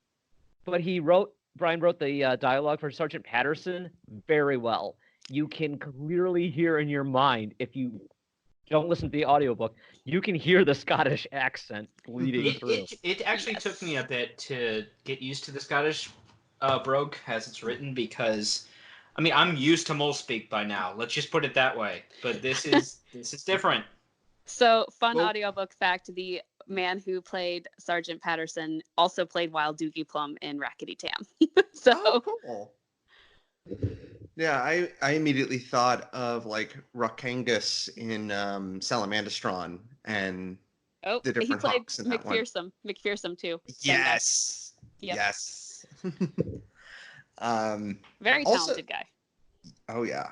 Brian wrote the dialogue for Sergeant Patterson very well. You can clearly hear in your mind, if you don't listen to the audiobook, you can hear the Scottish accent bleeding through. It actually took me a bit to get used to the Scottish brogue as it's written because, I mean, I'm used to mole speak by now. Let's just put it that way. But this is different. So, fun Well- audiobook fact: the man who played Sergeant Patterson also played Wild Doogie Plum in Rackety Tam. So, Oh, cool. Yeah, I immediately thought of like Rockangus in Salamandastron and oh, the he different played hawks in that one. McPherson too. Same guy. Yes. Yep. Yes. Very Also- talented guy. Oh yeah.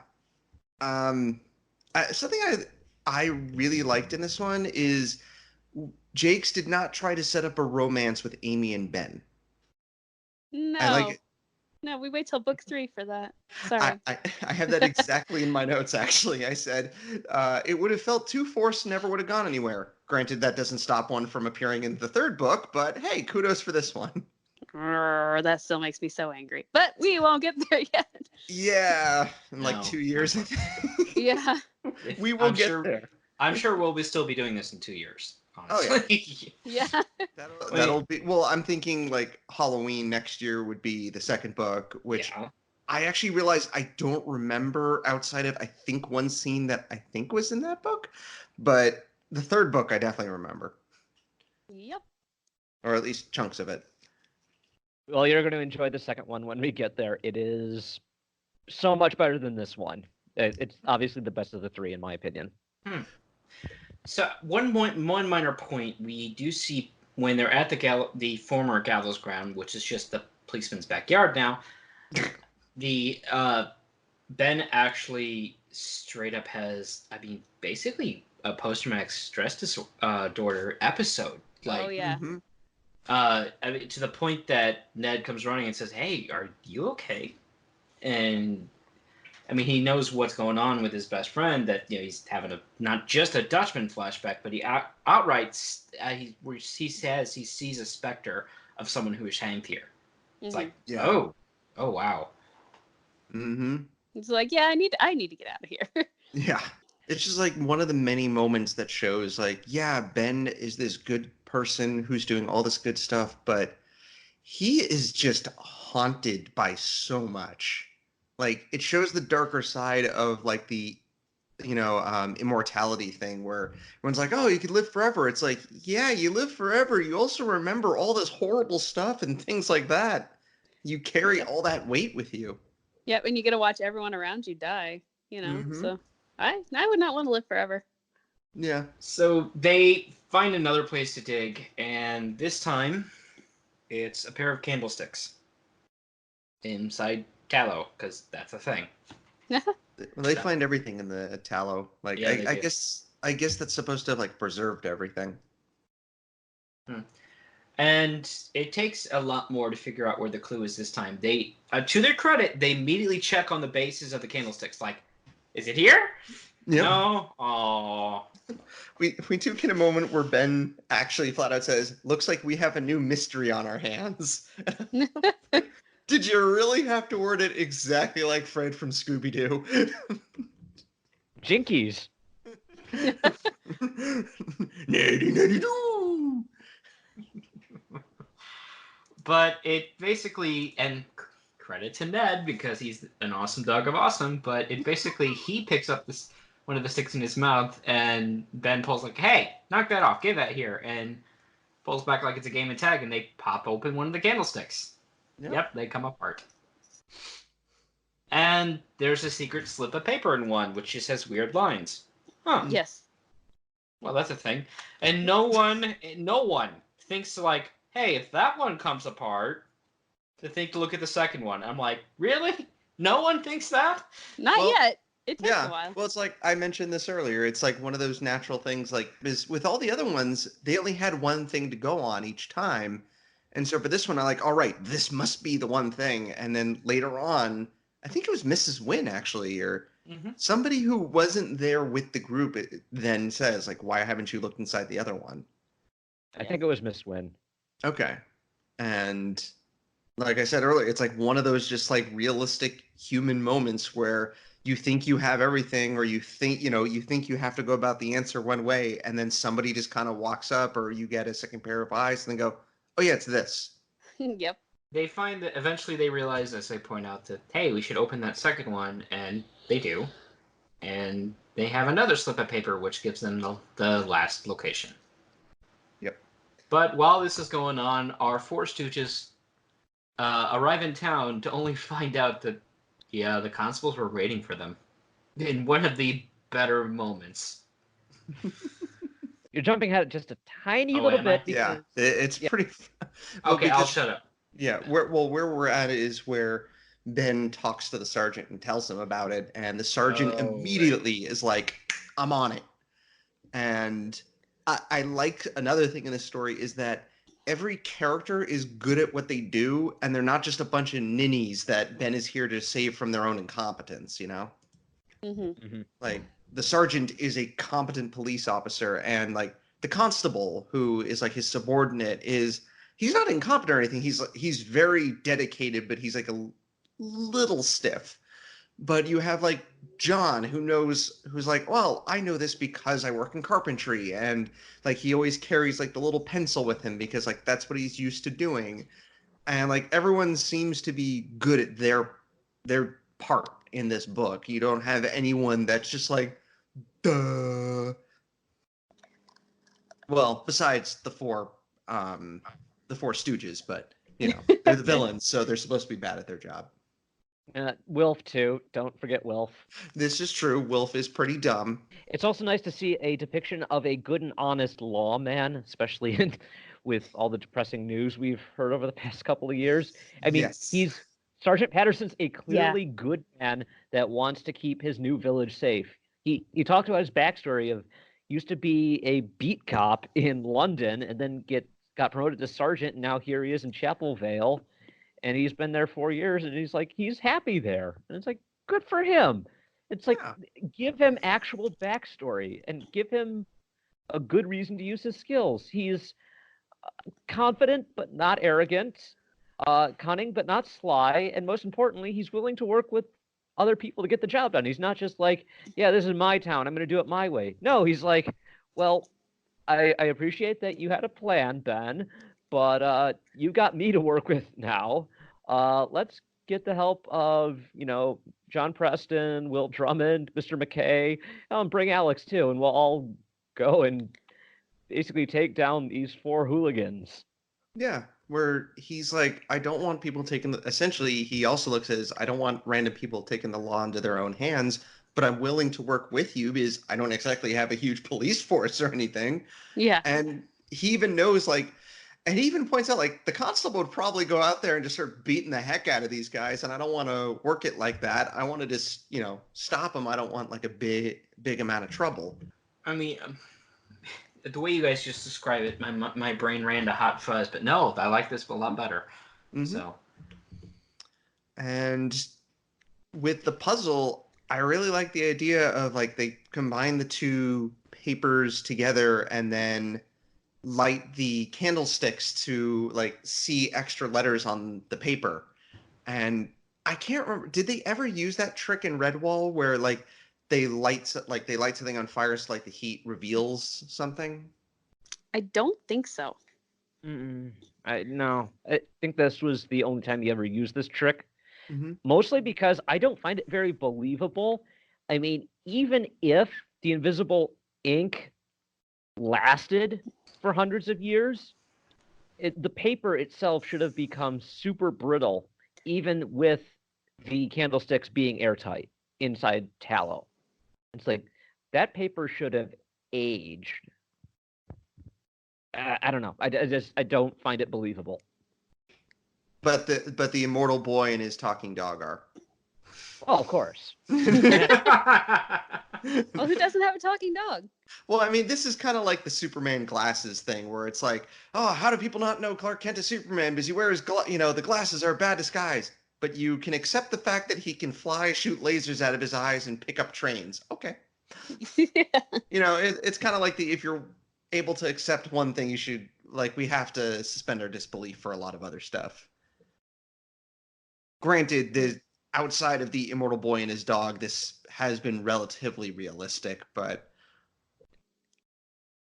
Something I really liked in this one is Jakes did not try to set up a romance with Amy and Ben. No, I like it. no, we wait till book 3 for that. Sorry. I have that exactly in my notes, actually. I said it would have felt too forced, never would have gone anywhere. Granted, that doesn't stop one from appearing in the third book, but hey, kudos for this one. Grrr, that still makes me so angry. But we won't get there yet. Yeah, in like No. 2 years, I think. Yeah. We will I'm get sure, there. I'm sure we'll still be doing this in 2 years. Oh, yeah. Honestly. Yeah. That'll be well. I'm thinking like Halloween next year would be the second book, which Yeah. I actually realized I don't remember outside of I think one scene that I think was in that book, but the third book I definitely remember, Yep. or at least chunks of it. Well, you're going to enjoy the second one when we get there. It is so much better than this one. It's obviously the best of the 3, in my opinion. So one minor point we do see when they're at the former gallows ground, which is just the policeman's backyard now. The Ben actually straight up has, I mean, basically a post-traumatic stress disorder episode. Like, Oh yeah. Mhm. I mean, to the point that Ned comes running and says, "Hey, are you okay?" And I mean, he knows what's going on with his best friend. That he's having not just a Dutchman flashback, but he outright he says he sees a specter of someone who is hanged here. It's Mhm. like, Yeah. oh wow. Mm-hmm. It's like, yeah, I need to get out of here. Yeah. It's just like one of the many moments that shows like, yeah, Ben is this good person who's doing all this good stuff, but he is just haunted by so much. Like it shows the darker side of like the immortality thing where everyone's like, oh, you could live forever. It's like, yeah, you live forever. You also remember all this horrible stuff and things like that. You carry all that weight with you. Yep, and you get to watch everyone around you die. Mhm. So I would not want to live forever. Yeah. So they find another place to dig, and this time it's a pair of candlesticks inside tallow, because that's a thing. Well, they So- find everything in the tallow. Like Yeah, they I do. guess that's supposed to have like preserved everything. And it takes a lot more to figure out where the clue is this time. They, to their credit, they immediately check on the bases of the candlesticks. Like, is it here? Yep. No. Oh. We do get a moment where Ben actually flat out says, "Looks like we have a new mystery on our hands." Did you really have to word it exactly like Fred from Scooby Doo? Jinkies. Natty natty doo. But it basically, and credit to Ned because he's an awesome dog of awesome. But it basically he picks up one of the sticks in his mouth, and Ben pulls like, "Hey, knock that off! Give that here!" and pulls back like it's a game of tag, and they pop open one of the candlesticks. Yep, they come apart. And there's a secret slip of paper in one, which just has weird lines. Huh. Yes. Well, that's a thing. And no one thinks like, hey, if that one comes apart, to look at the second one. I'm like, really? No one thinks that? Not Well, yet. It takes a Yeah. while. Well, it's like I mentioned this earlier. It's like one of those natural things. Like is with all the other ones, they only had one thing to go on each time, and so for this one, I'm like, all right, this must be the one thing. And then later on, I think it was Mrs. Wynn actually, or Mm-hmm. Somebody who wasn't there with the group then says, like, why haven't you looked inside the other one? I think it was Miss Wynn. Okay. And like I said earlier, it's like one of those just like realistic human moments where you think you have everything, or you think you have to go about the answer one way, and then somebody just kind of walks up, or you get a second pair of eyes and then go, oh yeah, it's this. Yep. They find that eventually they realize, as they point out, that, hey, we should open that second one, and they do. And they have another slip of paper which gives them the last location. Yep. But while this is going on, our four stooges arrive in town to only find out that, yeah, the constables were waiting for them. In one of the better moments. You're jumping ahead just a tiny Oh, little am I? bit because Yeah, it's yeah. pretty. Well, Okay, I'll because, shut up. yeah, where we're at is where Ben talks to the sergeant and tells him about it, and the sergeant Oh, immediately is like, I'm on it. And I like another thing in this story is that every character is good at what they do, and they're not just a bunch of ninnies that Ben is here to save from their own incompetence, Mm-hmm. Like, the sergeant is a competent police officer, and like the constable, who is like his subordinate, he's not incompetent or anything. He's very dedicated, but he's like a little stiff. But you have like John, who's like, well, I know this because I work in carpentry, and like he always carries like the little pencil with him because like that's what he's used to doing. And like everyone seems to be good at their part in this book. You don't have anyone that's just like, duh. Well, besides the four Stooges, but they're the villains, so they're supposed to be bad at their job. Wilf too. Don't forget Wilf. This is true. Wilf is pretty dumb. It's also nice to see a depiction of a good and honest lawman, especially with all the depressing news we've heard over the past couple of years. I mean, Yes. Sergeant Patterson's a clearly good man that wants to keep his new village safe. He talked about his backstory of used to be a beat cop in London and then got promoted to sergeant, and now here he is in Chapel Vale, and he's been there 4 years, and he's happy there, and it's like, good for him. It's like, Yeah. give him actual backstory and give him a good reason to use his skills. He's confident but not arrogant, cunning but not sly, and most importantly, he's willing to work with other people to get the job done. He's not just like, yeah, this is my town, I'm going to do it my way. No, he's like, well, I appreciate that you had a plan, Ben, but you got me to work with now. Let's get the help of, John Preston, Will Drummond, Mr. McKay, and bring Alex too, and we'll all go and basically take down these four hooligans. Yeah, where he's like, I don't want people taking essentially, he also looks at I don't want random people taking the law into their own hands, but I'm willing to work with you because I don't exactly have a huge police force or anything. Yeah. And he even knows, like, and he even points out, like, the constable would probably go out there and just start beating the heck out of these guys, and I don't want to work it like that. I want to just, stop them. I don't want, like, a big amount of trouble. I mean, the way you guys just describe it, my brain ran to hot fuzz, but no, I like this a lot better. Mm-hmm. So. And with the puzzle, I really like the idea of, like, they combine the two papers together and then light the candlesticks to, like, see extra letters on the paper. And I can't remember, did they ever use that trick in Redwall where, like, they light something on fire so, like, the heat reveals something? I don't think so. No, I think this was the only time you ever used this trick. Mm-hmm. Mostly because I don't find it very believable. I mean, even if the invisible ink lasted for hundreds of years, the paper itself should have become super brittle, even with the candlesticks being airtight inside tallow. It's like, that paper should have aged. I don't know. I don't find it believable. But the immortal boy and his talking dog are. Oh, of course. Well, who doesn't have a talking dog? Well, I mean, this is kind of like the Superman glasses thing, where it's like, oh, how do people not know Clark Kent is Superman because he wears the glasses are a bad disguise. but you can accept the fact that he can fly, shoot lasers out of his eyes, and pick up trains. Okay. Yeah. You know, it's kind of like if you're able to accept one thing, you should, like, we have to suspend our disbelief for a lot of other stuff. Granted, outside of the immortal boy and his dog, this has been relatively realistic, but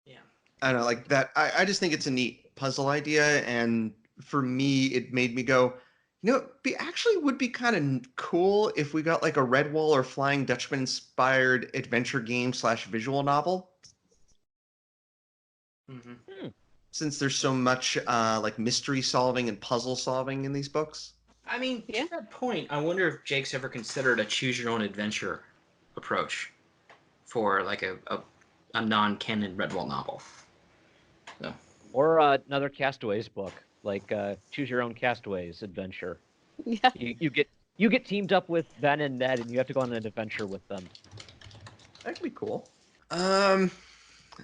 Yeah. I don't know, like that. I just think it's a neat puzzle idea, and for me, it made me go, you know, actually would be kind of cool if we got like a Redwall or Flying Dutchman inspired adventure game / visual novel. Mm-hmm. Since there's so much like mystery solving and puzzle solving in these books. I mean, Yeah. to that point, I wonder if Jake's ever considered a choose your own adventure approach for like a non-canon Redwall novel. So. Or another Castaways book, like Choose Your Own Castaways adventure. Yeah. You get teamed up with Ben and Ned, and you have to go on an adventure with them. That could be cool. And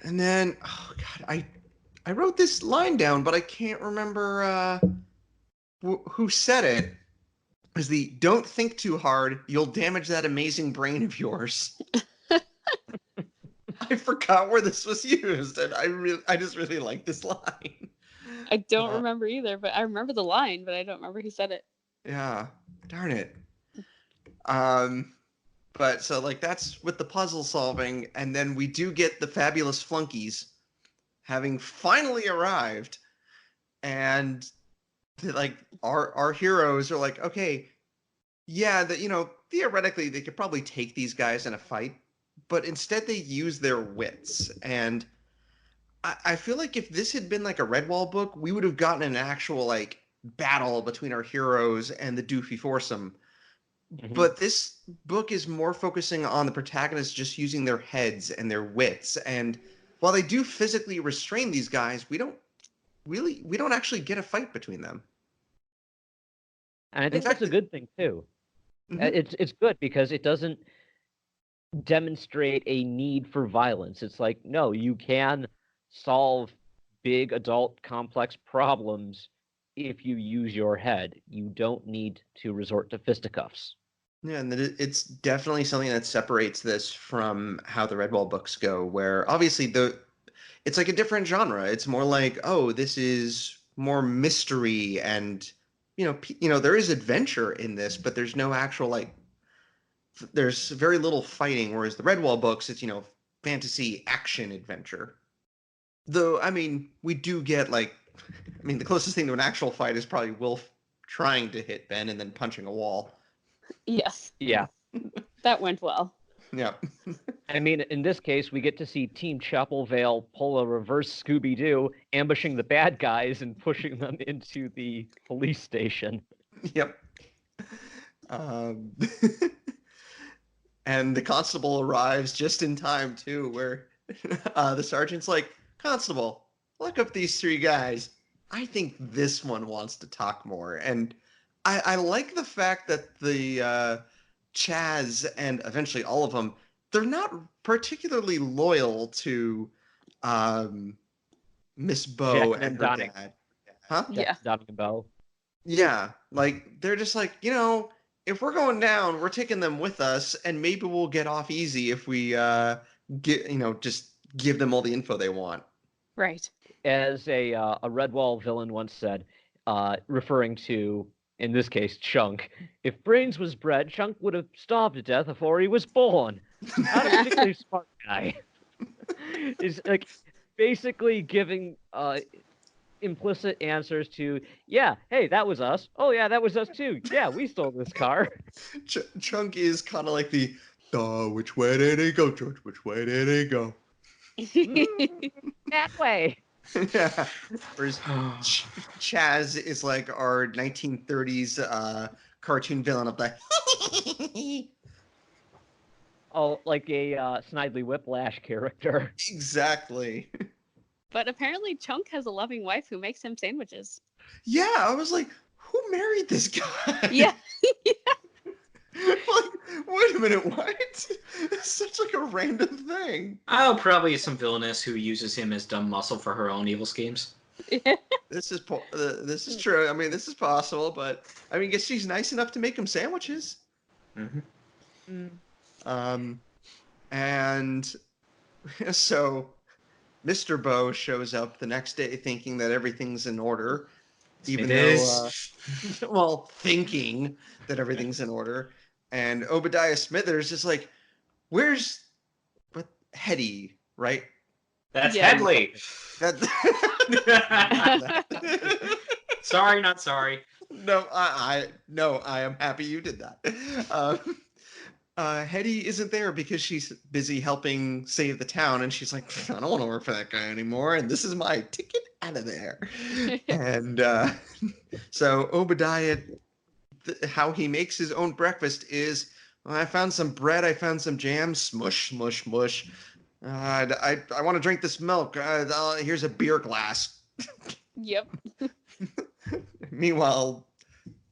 then, oh god, I wrote this line down, but I can't remember who said it. It was the "Don't think too hard, you'll damage that amazing brain of yours." I forgot where this was used, and I just really like this line. I don't remember either, but I remember the line, but I don't remember who said it. Yeah, darn it. But so like that's with the puzzle solving, and then we do get the fabulous flunkies having finally arrived, and like our heroes are like, okay, yeah, that, you know, theoretically they could probably take these guys in a fight, but instead they use their wits. And I feel like if this had been like a Redwall book, we would have gotten an actual like battle between our heroes and the doofy foursome. Mhm. But this book is more focusing on the protagonists just using their heads and their wits. And while they do physically restrain these guys, we don't actually get a fight between them. And I think fact, that's a good thing too. Mhm. It's good because it doesn't demonstrate a need for violence. It's like, no, you can solve big adult complex problems if you use your head. You don't need to resort to fisticuffs. Yeah, and it's definitely something that separates this from how the Redwall books go, where obviously it's like a different genre. It's more like, oh, this is more mystery, and there is adventure in this, but there's no actual like there's very little fighting, whereas the Redwall books, it's, fantasy action adventure. Though, I mean, we do get like, I mean, the closest thing to an actual fight is probably Wilf trying to hit Ben and then punching a wall. Yes. Yeah. That went well. Yeah. I mean, in this case, we get to see Team Chapelvale pull a reverse Scooby-Doo, ambushing the bad guys and pushing them into the police station. Yep. And the constable arrives just in time too, where the sergeant's like, "Constable, look up these three guys. I think this one wants to talk more." And I like the fact that the Chaz and eventually all of them, they're not particularly loyal to Miss Bo Jack and her Donning. dad. Huh? Yeah. Donning and Bell. Yeah, like they're just like, if we're going down, we're taking them with us, and maybe we'll get off easy if we just give them all the info they want. Right. As a Redwall villain once said, referring to, in this case, Chunk, if Brains was bred, Chunk would have starved to death before he was born. Not a particularly smart guy. Is like basically giving implicit answers to, yeah, hey, that was us. Oh yeah, that was us too. Yeah, we stole this car. Chunk is kind of like the, which way did he go, George? Which way did he go? That way. Yeah. Whereas Chaz is like our 1930s cartoon villain of the Oh, like a Snidely Whiplash character. Exactly. But apparently Chunk has a loving wife who makes him sandwiches. Yeah, I was like, who married this guy? Yeah. Like, wait a minute, what? It's such like a random thing. Oh, probably some villainess who uses him as dumb muscle for her own evil schemes. This is true. I mean, this is possible, but I mean, I guess she's nice enough to make him sandwiches. Mm-hmm. And so Mr. Bow shows up the next day thinking that everything's in order, even It though, is. well, thinking that everything's in order. And Obadiah Smithers is like, "Where's what Hetty, right?" That's Yeah. Headley. That. Sorry, not sorry. No, I am happy you did that. Hetty isn't there because she's busy helping save the town, and she's like, I don't want to work for that guy anymore, and this is my ticket out of there. And so Obadiah, how he makes his own breakfast is, well, I found some bread, I found some jam, smush, smush, mush. I want to drink this milk. Here's a beer glass. Yep. Meanwhile,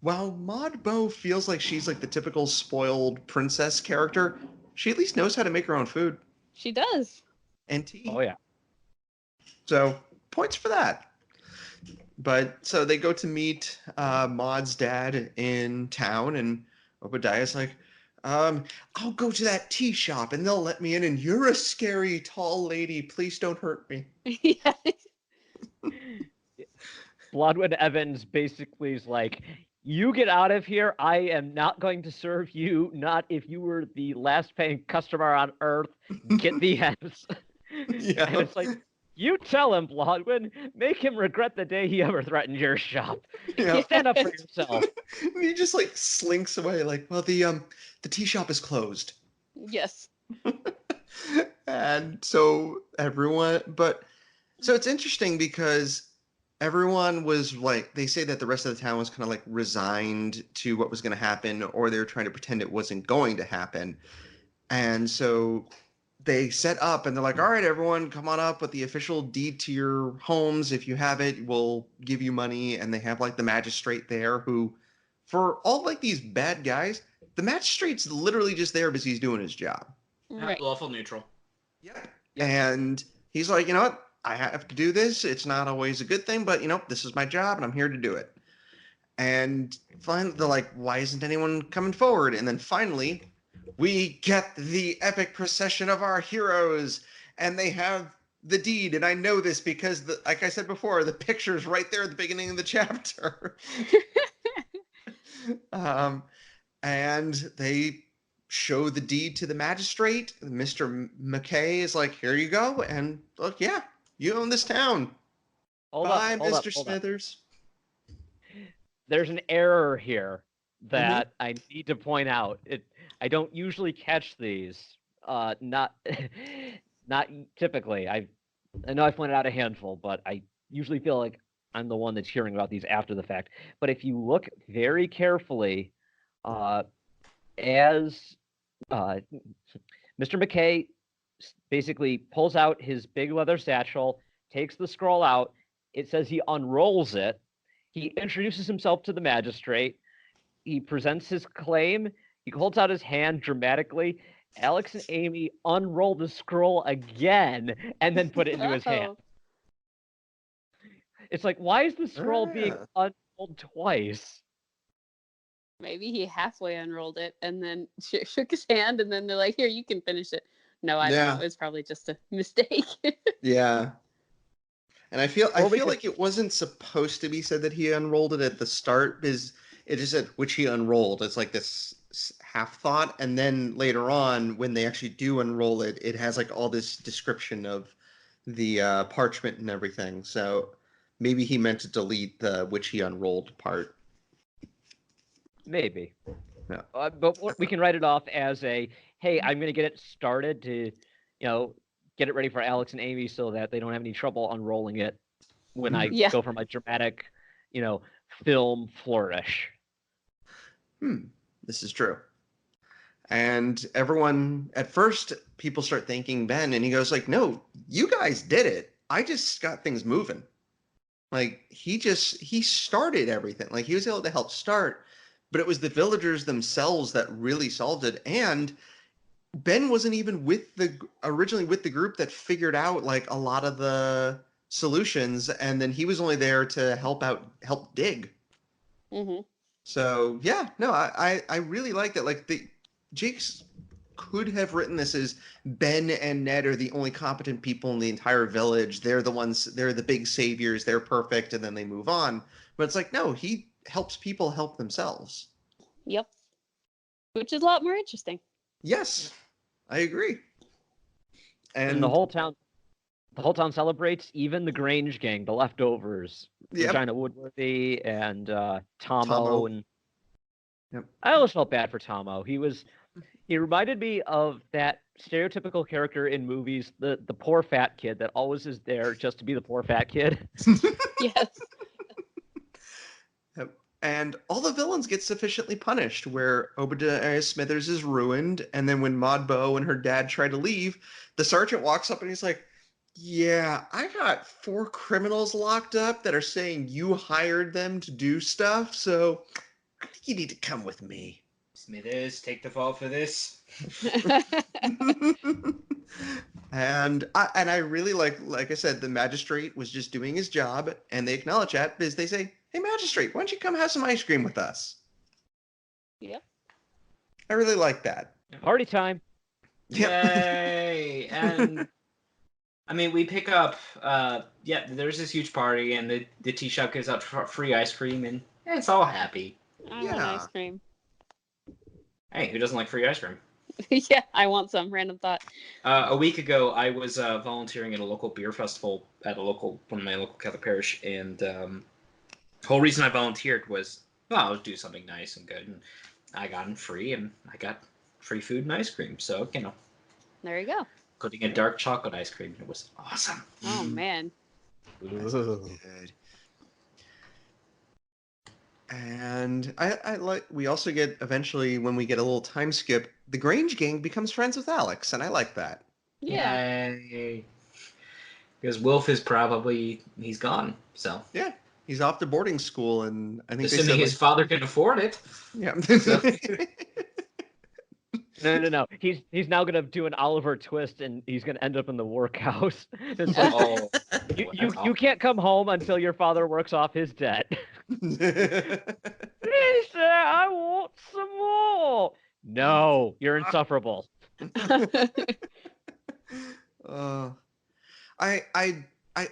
while Maud Bow feels like she's like the typical spoiled princess character, she at least knows how to make her own food She does. and tea. Oh yeah. So points for that. But so they go to meet Maud's dad in town, and Obadiah's like, I'll go to that tea shop and they'll let me in, and you're a scary tall lady. Please don't hurt me. Yeah. Blodwyn Evans basically is like, you get out of here. I am not going to serve you. Not if you were the last paying customer on Earth. Get the ends. Yeah. And it's like, you tell him, Blodwyn. Make him regret the day he ever threatened your shop. Yeah. Stand up for yourself. And he just like slinks away, like, well, the tea shop is closed. Yes. And so so it's interesting because everyone was like, they say that the rest of the town was kind of like resigned to what was going to happen, or they were trying to pretend it wasn't going to happen. And so they set up and they're like, all right, everyone, come on up with the official deed to your homes. If you have it, we'll give you money. And they have like the magistrate there who, for all like these bad guys, the magistrate's literally just there because he's doing his job. Right. Lawful neutral. Yep. And he's like, you know what? I have to do this. It's not always a good thing, but this is my job and I'm here to do it. And finally, they're like, why isn't anyone coming forward? And then finally, we get the epic procession of our heroes, and they have the deed. And I know this because, like I said before, the picture's right there at the beginning of the chapter. And they show the deed to the magistrate. Mr. McKay is like, here you go. And look, yeah, you own this town. Bye, Mr. Smithers. There's an error here that I need to point out. I don't usually catch these. Not typically. I know I pointed out a handful, but I usually feel like I'm the one that's hearing about these after the fact. But if you look very carefully, as Mr. McKay basically pulls out his big leather satchel, takes the scroll out. It says he unrolls it. He introduces himself to the magistrate. He presents his claim. He holds out his hand dramatically. Alex and Amy unroll the scroll again and then put it into his hand. It's like, why is the scroll being unrolled twice? Maybe he halfway unrolled it and then shook his hand, and then they're like, here, you can finish it. No, I don't know. It was probably just a mistake. Yeah. And I feel like it wasn't supposed to be said that he unrolled it at the start, because it just said which he unrolled. It's like this half thought, and then later on, when they actually do unroll it, it has like all this description of the parchment and everything. So maybe he meant to delete the which he unrolled part. Maybe. Yeah. But we can write it off as a, hey, I'm going to get it started to, get it ready for Alex and Amy so that they don't have any trouble unrolling it when I go for my dramatic, film flourish. This is true. And everyone, at first, people start thanking Ben, and he goes like, no, you guys did it. I just got things moving. Like, he started everything. Like, he was able to help start, but it was the villagers themselves that really solved it. And Ben wasn't even originally with the group that figured out like a lot of the solutions, and then he was only there to help dig. Mm-hmm. So yeah, no, I really like that. Like Jake's could have written this as Ben and Ned are the only competent people in the entire village. They're the big saviors. They're perfect, and then they move on. But it's like, no, he helps people help themselves. Yep. Which is a lot more interesting. Yes, I agree. And the whole town celebrates. Even the Grange gang, the leftovers, Yep. Regina Woodworthy and Tomo, Tomo. and Yep. I always felt bad for Tomo. He reminded me of that stereotypical character in movies, the poor fat kid that always is there just to be the poor fat kid. Yes. Yep. And all the villains get sufficiently punished, where Obadiah Smithers is ruined, and then when Modbo and her dad try to leave, the sergeant walks up and he's like, yeah, I got 4 criminals locked up that are saying you hired them to do stuff, so I think you need to come with me. Smithers, take the fall for this. And I really like I said, the magistrate was just doing his job, and they acknowledge that because they say, hey, magistrate, why don't you come have some ice cream with us? Yep. I really like that. Party time. Yay! And I mean, we pick up. There's this huge party, and the tea shop gives out free ice cream, and it's all happy. I want ice cream. Hey, who doesn't like free ice cream? Yeah, I want some. Random thought. A week ago, I was volunteering at a local beer festival at one of my local Catholic parish, and the whole reason I volunteered was, well, I'll do something nice and good, and I got free, and I got free food and ice cream. So There you go. including a dark chocolate ice cream. It was awesome. Oh man. Good. And I like. We also get eventually, when we get a little time skip, the Grange gang becomes friends with Alex, and I like that. Yeah. Yay. Because Wilf is he's gone. So Yeah, he's off to boarding school, and I think assuming his father can afford it. Yeah. No. He's now gonna do an Oliver twist, and he's gonna end up in the workhouse. It's like, Oh, you can't come home until your father works off his debt. Please, sir, I want some more. No, you're insufferable. I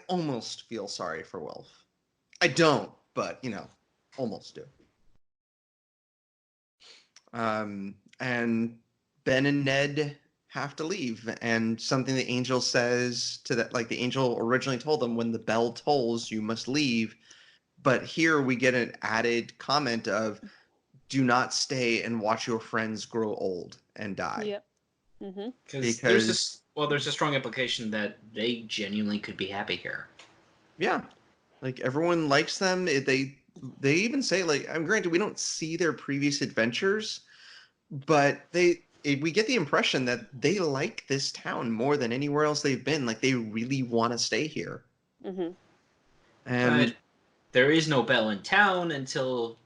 almost feel sorry for Wilf. I don't, but almost do. And Ben and Ned have to leave, and something the angel says to that, like the angel originally told them, when the bell tolls, you must leave. But here we get an added comment of, do not stay and watch your friends grow old and die. Yep. Mm-hmm. Because there's a strong implication that they genuinely could be happy here. Yeah, like everyone likes them. They even say, like, I'm granted we don't see their previous adventures, but we get the impression that they like this town more than anywhere else they've been. Like, they really want to stay here. Mm-hmm. And there is no bell in town until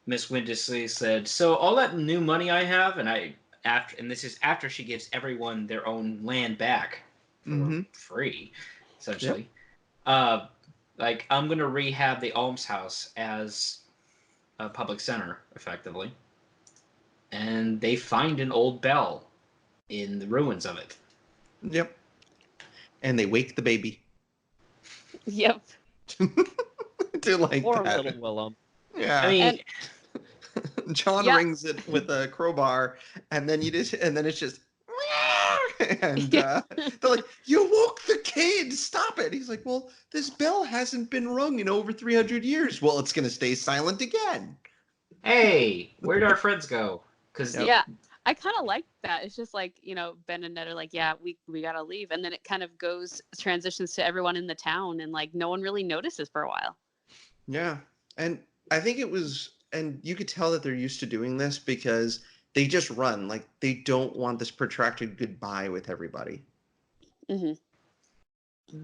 Miss Windisley said, so all that new money I have, and this is after she gives everyone their own land back for free, essentially. Yep. I'm going to rehab the almshouse as a public center, effectively. And they find an old bell in the ruins of it. Yep. And they wake the baby. Yep. Do like Poor that. little Willem. Yeah. I mean, John rings it with a crowbar, and then it's just and they're like, you woke the kid, stop it. He's like, well, this bell hasn't been rung in over 300 years. Well, it's gonna stay silent again. Hey, where'd our friends go? Because Yeah, I kind of like that. It's just like, Ben and Ned are like, yeah, we gotta leave, and then it kind of transitions to everyone in the town, and like no one really notices for a while. Yeah, and I think it was, and you could tell that they're used to doing this because they just run. Like, they don't want this protracted goodbye with everybody. Mm-hmm.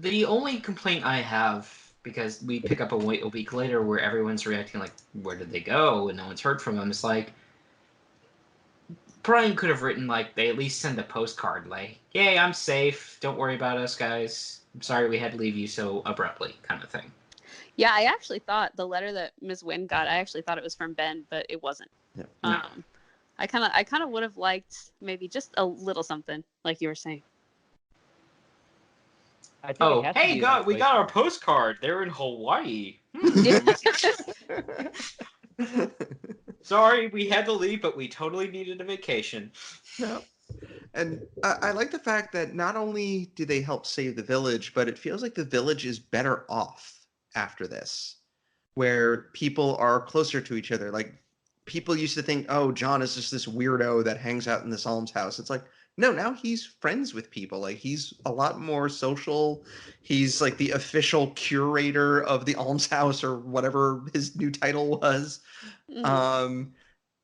The only complaint I have, because we pick up a week later where everyone's reacting like, where did they go? And no one's heard from them. It's like, Brian could have written, like, they at least send a postcard, like, "Yay, I'm safe. Don't worry about us, guys. I'm sorry we had to leave you so abruptly," kind of thing. Yeah, I actually thought the letter that Ms. Wynn got, I actually thought it was from Ben, but it wasn't. Yeah. No. I kind of would have liked maybe just a little something, like you were saying. I think it Oh, has to hey, be that we way. got our postcard. They're in Hawaii. Sorry, we had to leave, but we totally needed a vacation. No. And I like the fact that not only do they help save the village, but it feels like the village is better off after this, where people are closer to each other. Like, people used to think, oh, John is just this weirdo that hangs out in this almshouse. It's like, no, now he's friends with people. Like, he's a lot more social. He's like the official curator of the almshouse or whatever his new title was. Mhm.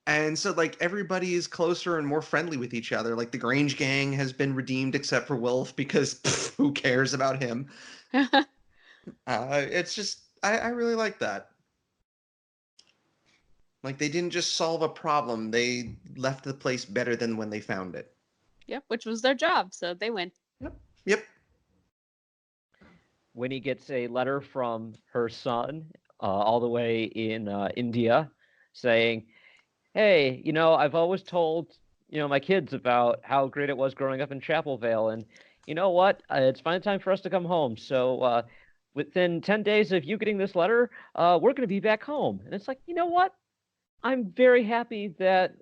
And so, like, everybody is closer and more friendly with each other. Like, the Grange gang has been redeemed except for Wilf because who cares about him? It's just, I really like that. Like, they didn't just solve a problem, they left the place better than when they found it. Yep, which was their job, so they win. Yep. Winnie gets a letter from her son, all the way in India, saying, "Hey, I've always told my kids about how great it was growing up in Chapel Vale, and you know what? It's finally time for us to come home. So within 10 days of you getting this letter, we're going to be back home." And it's like, you know what? I'm very happy that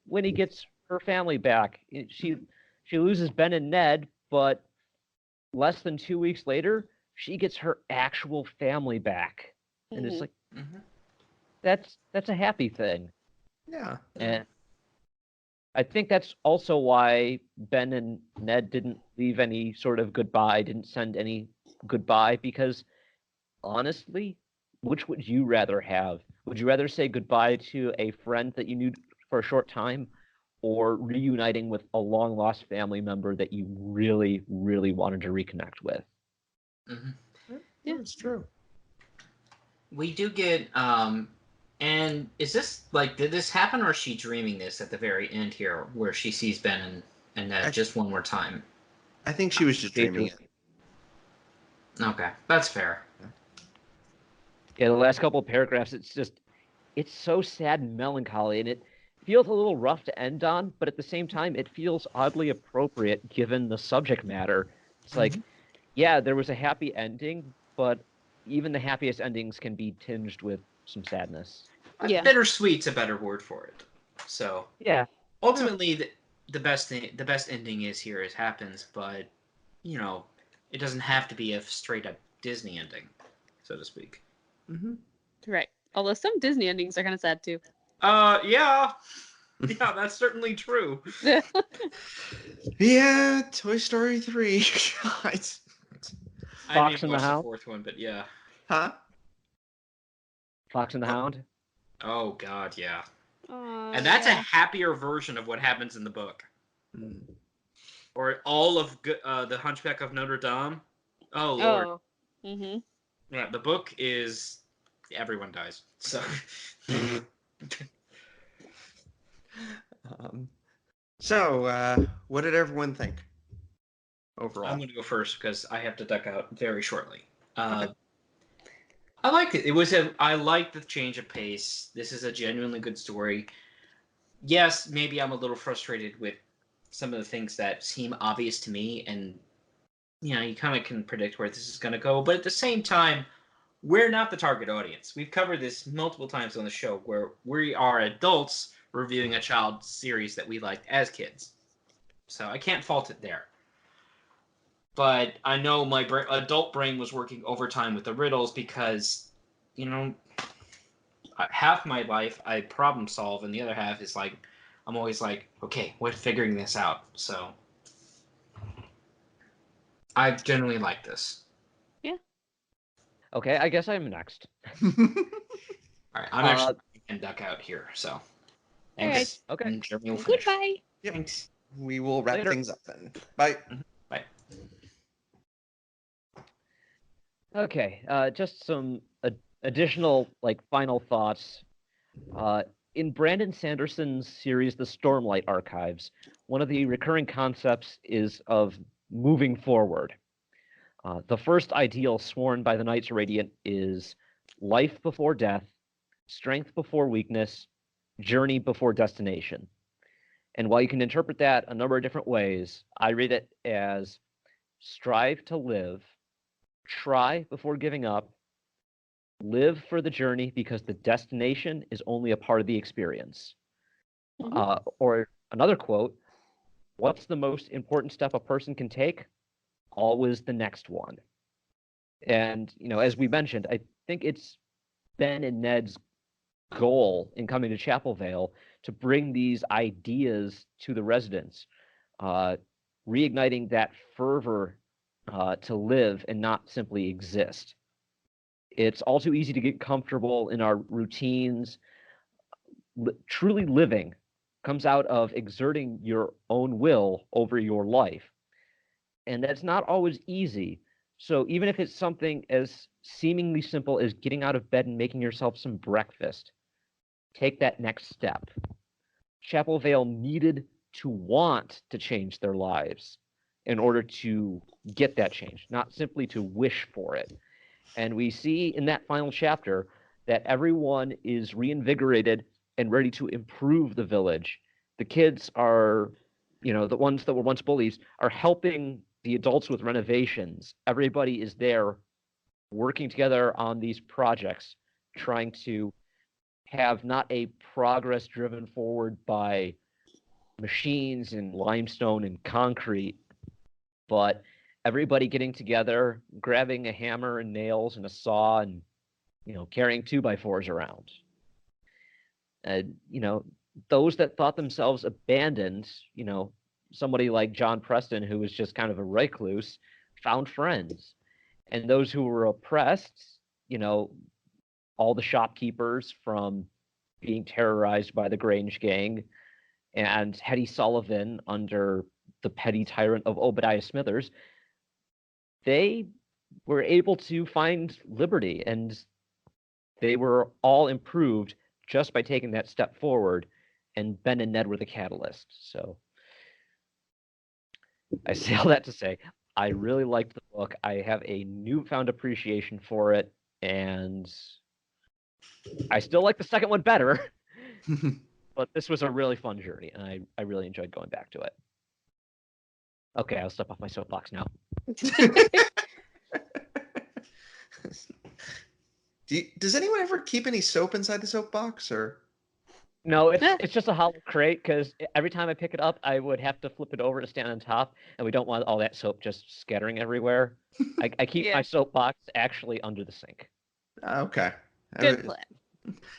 Winnie gets her family back. She loses Ben and Ned, but less than 2 weeks later, she gets her actual family back, and it's Mhm. like Mhm. that's a happy thing. Yeah. And I think that's also why Ben and Ned didn't leave any sort of goodbye, didn't send any goodbye, because honestly, which would you rather have? Would you rather say goodbye to a friend that you knew for a short time, or reuniting with a long lost family member that you really, really wanted to reconnect with? Mhm. Yeah. That's true. We do get, and is this, like, did this happen, or is she dreaming this at the very end here, where she sees Ben and Ned I, just one more time? I think she was just dreaming it. Okay, that's fair. Yeah, the last couple of paragraphs, it's so sad and melancholy, and it feels a little rough to end on, but at the same time, it feels oddly appropriate given the subject matter. It's like, yeah, there was a happy ending, but even the happiest endings can be tinged with some sadness. Yeah. Bittersweet's a better word for it. So Yeah. ultimately, the best ending is here. It happens, but it doesn't have to be a straight up Disney ending, so to speak. Mm-hmm. Right. Although some Disney endings are kind of sad too. Yeah, that's certainly true. Yeah, Toy Story 3. Guys. I Fox didn't even and the watch the Hound? fourth one, but yeah. Huh? Fox and the Hound? Oh God, yeah. Aw, And that's a yeah. happier version of what happens in the book. Mm. Or all of the Hunchback of Notre Dame. Oh Lord. Oh. Mhm. Yeah, the book is everyone dies. So Um, what did everyone think overall? I'm going to go first because I have to duck out very shortly. Okay. I liked it. I liked the change of pace. This is a genuinely good story. Yes, maybe I'm a little frustrated with some of the things that seem obvious to me, and you kind of can predict where this is going to go. But at the same time, we're not the target audience. We've covered this multiple times on the show, where we are adults reviewing a child series that we liked as kids. So I can't fault it there. But I know my adult brain was working overtime with the riddles because, half my life I problem solve, and the other half is like, I'm always like, okay, we're figuring this out. So I generally like this. Okay, I guess I'm next. All right, I'm actually going to duck out here. So thanks. Okay. And Jeremy will finish. Goodbye. Yep. Thanks. We will wrap Later. things up then. Bye. Bye. Okay, just some additional final thoughts. In Brandon Sanderson's series, The Stormlight Archives, one of the recurring concepts is of moving forward. The first ideal sworn by the Knights Radiant is life before death, strength before weakness, journey before destination. And while you can interpret that a number of different ways, I read it as strive to live, try before giving up, live for the journey because the destination is only a part of the experience. Or another quote, what's the most important step a person can take? Always the next one. And, as we mentioned, I think it's Ben and Ned's goal in coming to Chapel Vale to bring these ideas to the residents, reigniting that fervor to live and not simply exist. It's all too easy to get comfortable in our routines. Truly living comes out of exerting your own will over your life. And that's not always easy. So even if it's something as seemingly simple as getting out of bed and making yourself some breakfast, take that next step. Chapel Vale needed to want to change their lives in order to get that change, not simply to wish for it. And we see in that final chapter that everyone is reinvigorated and ready to improve the village. The kids are, the ones that were once bullies, are helping the adults with renovations. Everybody is there working together on these projects, trying to have not a progress driven forward by machines and limestone and concrete, but everybody getting together, grabbing a hammer and nails and a saw and, carrying 2x4s around. Those that thought themselves abandoned, somebody like John Preston, who was just kind of a recluse, found friends. And those who were oppressed, all the shopkeepers from being terrorized by the Grange Gang and Hetty Sullivan under the petty tyrant of Obadiah Smithers, they were able to find liberty, and they were all improved just by taking that step forward, and Ben and Ned were the catalyst. So I say all that to say, I really liked the book. I have a newfound appreciation for it, and I still like the second one better, but this was a really fun journey, and I really enjoyed going back to it. Okay, I'll step off my soapbox now. Does anyone ever keep any soap inside the soapbox, or? No, it's just a hollow crate, because every time I pick it up, I would have to flip it over to stand on top, and we don't want all that soap just scattering everywhere. I keep my soapbox actually under the sink. Okay. Good plan.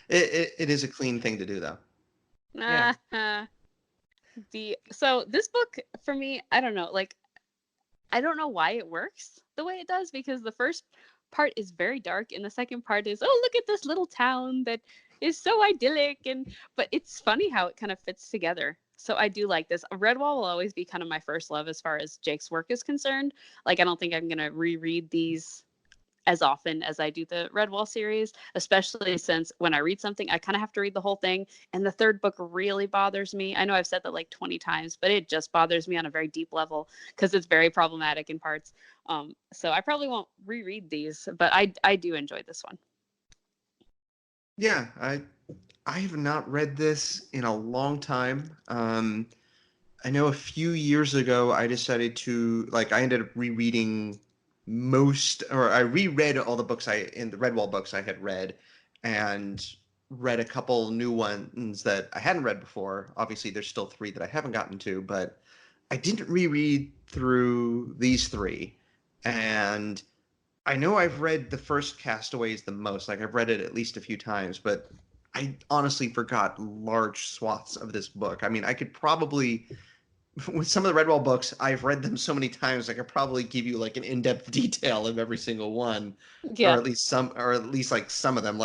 It is a clean thing to do, though. Yeah. So this book, for me, I don't know. I don't know why it works the way it does, because the first part is very dark, and the second part is, oh, look at this little town that is so idyllic, but it's funny how it kind of fits together. So I do like this. Redwall will always be kind of my first love as far as Jake's work is concerned. I don't think I'm gonna reread these as often as I do the Redwall series, especially since when I read something, I kind of have to read the whole thing. And the third book really bothers me. I know I've said that 20 times, but it just bothers me on a very deep level because it's very problematic in parts. So I probably won't reread these, but I do enjoy this one. Yeah, I have not read this in a long time. I know a few years ago I decided to I ended up rereading I reread all the books in the Redwall books I had read, and read a couple new ones that I hadn't read before. Obviously, there's still 3 that I haven't gotten to, but I didn't reread through these 3. And I know I've read the first Castaways the most. I've read it at least a few times, but I honestly forgot large swaths of this book. I mean, I could probably, with some of the Redwall books, I've read them so many times, I could probably give you an in-depth detail of every single one, Yeah. or at least some of them.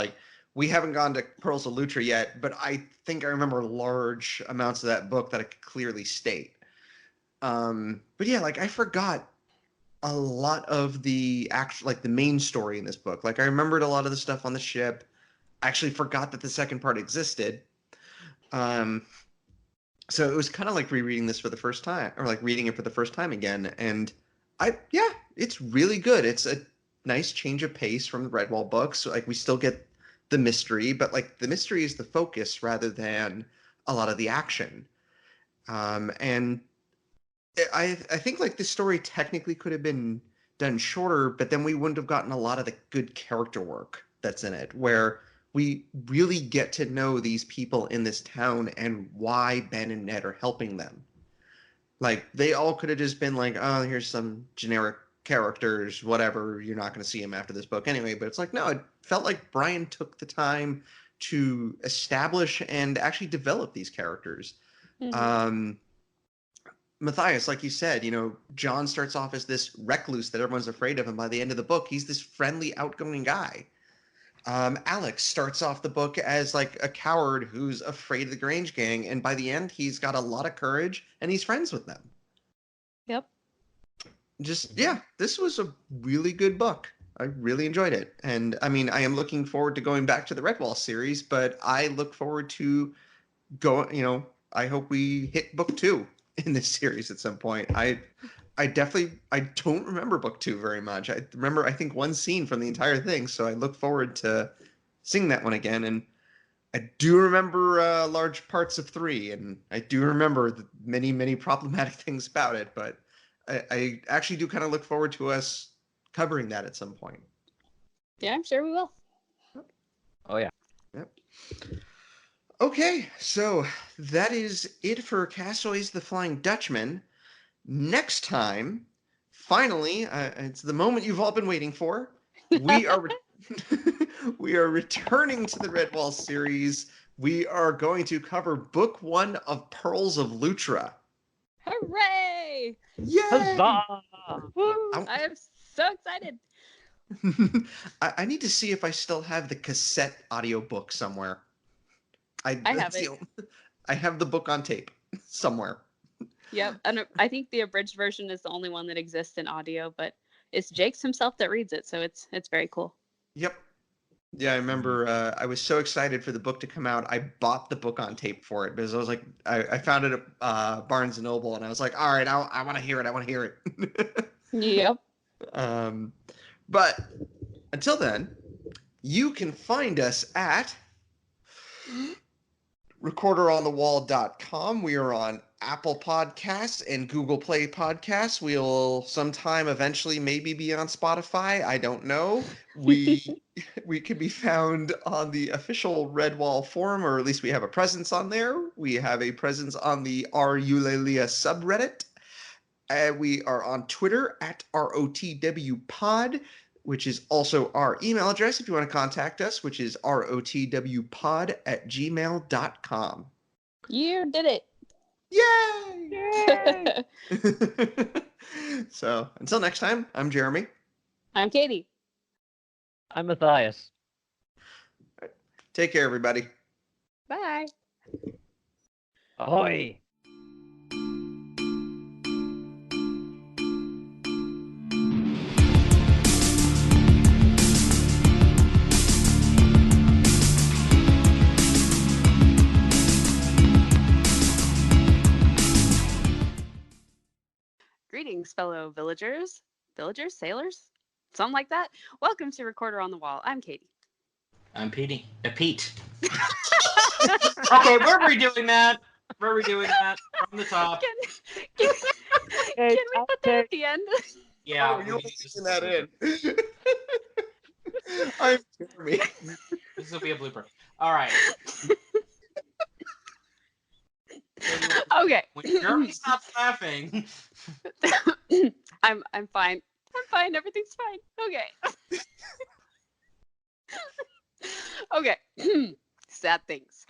We haven't gone to Pearls of Lutra yet, but I think I remember large amounts of that book that I could clearly state. But yeah, I forgot a lot of the the main story in this book. I remembered a lot of the stuff on the ship. I actually forgot that the second part existed. So it was kind of like rereading this for the first time, or like reading it for the first time again. And it's really good. It's a nice change of pace from the Redwall books. Like, we still get the mystery, but like the mystery is the focus rather than a lot of the action. And I think like this story technically could have been done shorter, but then we wouldn't have gotten a lot of the good character work that's in it, where we really get to know these people in this town and why Ben and Ned are helping them. Like, they all could have just been like, oh, here's some generic characters, whatever, you're not going to see them after this book anyway. But it's like, no, it felt like Brian took the time to establish and actually develop these characters. Mhm. Matthias, like you said, John starts off as this recluse that everyone's afraid of, and by the end of the book, he's this friendly, outgoing guy. Alex starts off the book as like a coward who's afraid of the Grange gang, and by the end, he's got a lot of courage and he's friends with them. Yep. This was a really good book. I really enjoyed it. And I mean, I am looking forward to going back to the Redwall series, but I look forward to I hope we hit book 2 in this series at some point. I don't remember book 2 very much. I remember, I think, one scene from the entire thing, so I look forward to seeing that one again. And I do remember large parts of 3, and I do remember the many, many problematic things about it, but I actually do kind of look forward to us covering that at some point. Yeah, I'm sure we will. Oh yeah. Yep. Okay, so that is it for Castways the Flying Dutchman. Next time, finally, it's the moment you've all been waiting for. We are we are returning to the Redwall series. We are going to cover book 1 of Pearls of Lutra. Hooray! Yay! Huzzah! Woo! Ow. I am so excited. I need to see if I still have the cassette audiobook somewhere. I have that's the it. I have the book on tape somewhere. Yep, and I think the abridged version is the only one that exists in audio, but it's Jake's himself that reads it, so it's very cool. Yep. Yeah, I remember I was so excited for the book to come out. I bought the book on tape for it because I was like, I found it at Barnes & Noble, and I was like, all right, I want to hear it. I want to hear it. Yep. But until then, you can find us at recorderonthewall.com. We are on Apple Podcasts and Google Play Podcasts. We'll sometime eventually maybe be on Spotify. I don't know. We can be found on the official Redwall forum, or at least we have a presence on there. We have a presence on the RULELIA subreddit. We are on Twitter at ROTWpod, which is also our email address if you want to contact us, which is rotwpod@gmail.com. You did it. Yay! Yay! So until next time, I'm Jeremy. I'm Katie. I'm Matthias. Take care, everybody. Bye. Ahoy! Greetings, fellow villagers, sailors, something like that. Welcome to Recorder on the Wall. I'm Katie. I'm Pete. Okay, we're redoing that. We're redoing that from the top. Can we put that at the end? Yeah, you're we just- that in. I'm Jeremy. This will be a blooper. All right. Okay. When Jeremy stops laughing. I'm fine. I'm fine. Everything's fine. Okay. Okay. Sad things.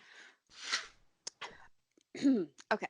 Okay.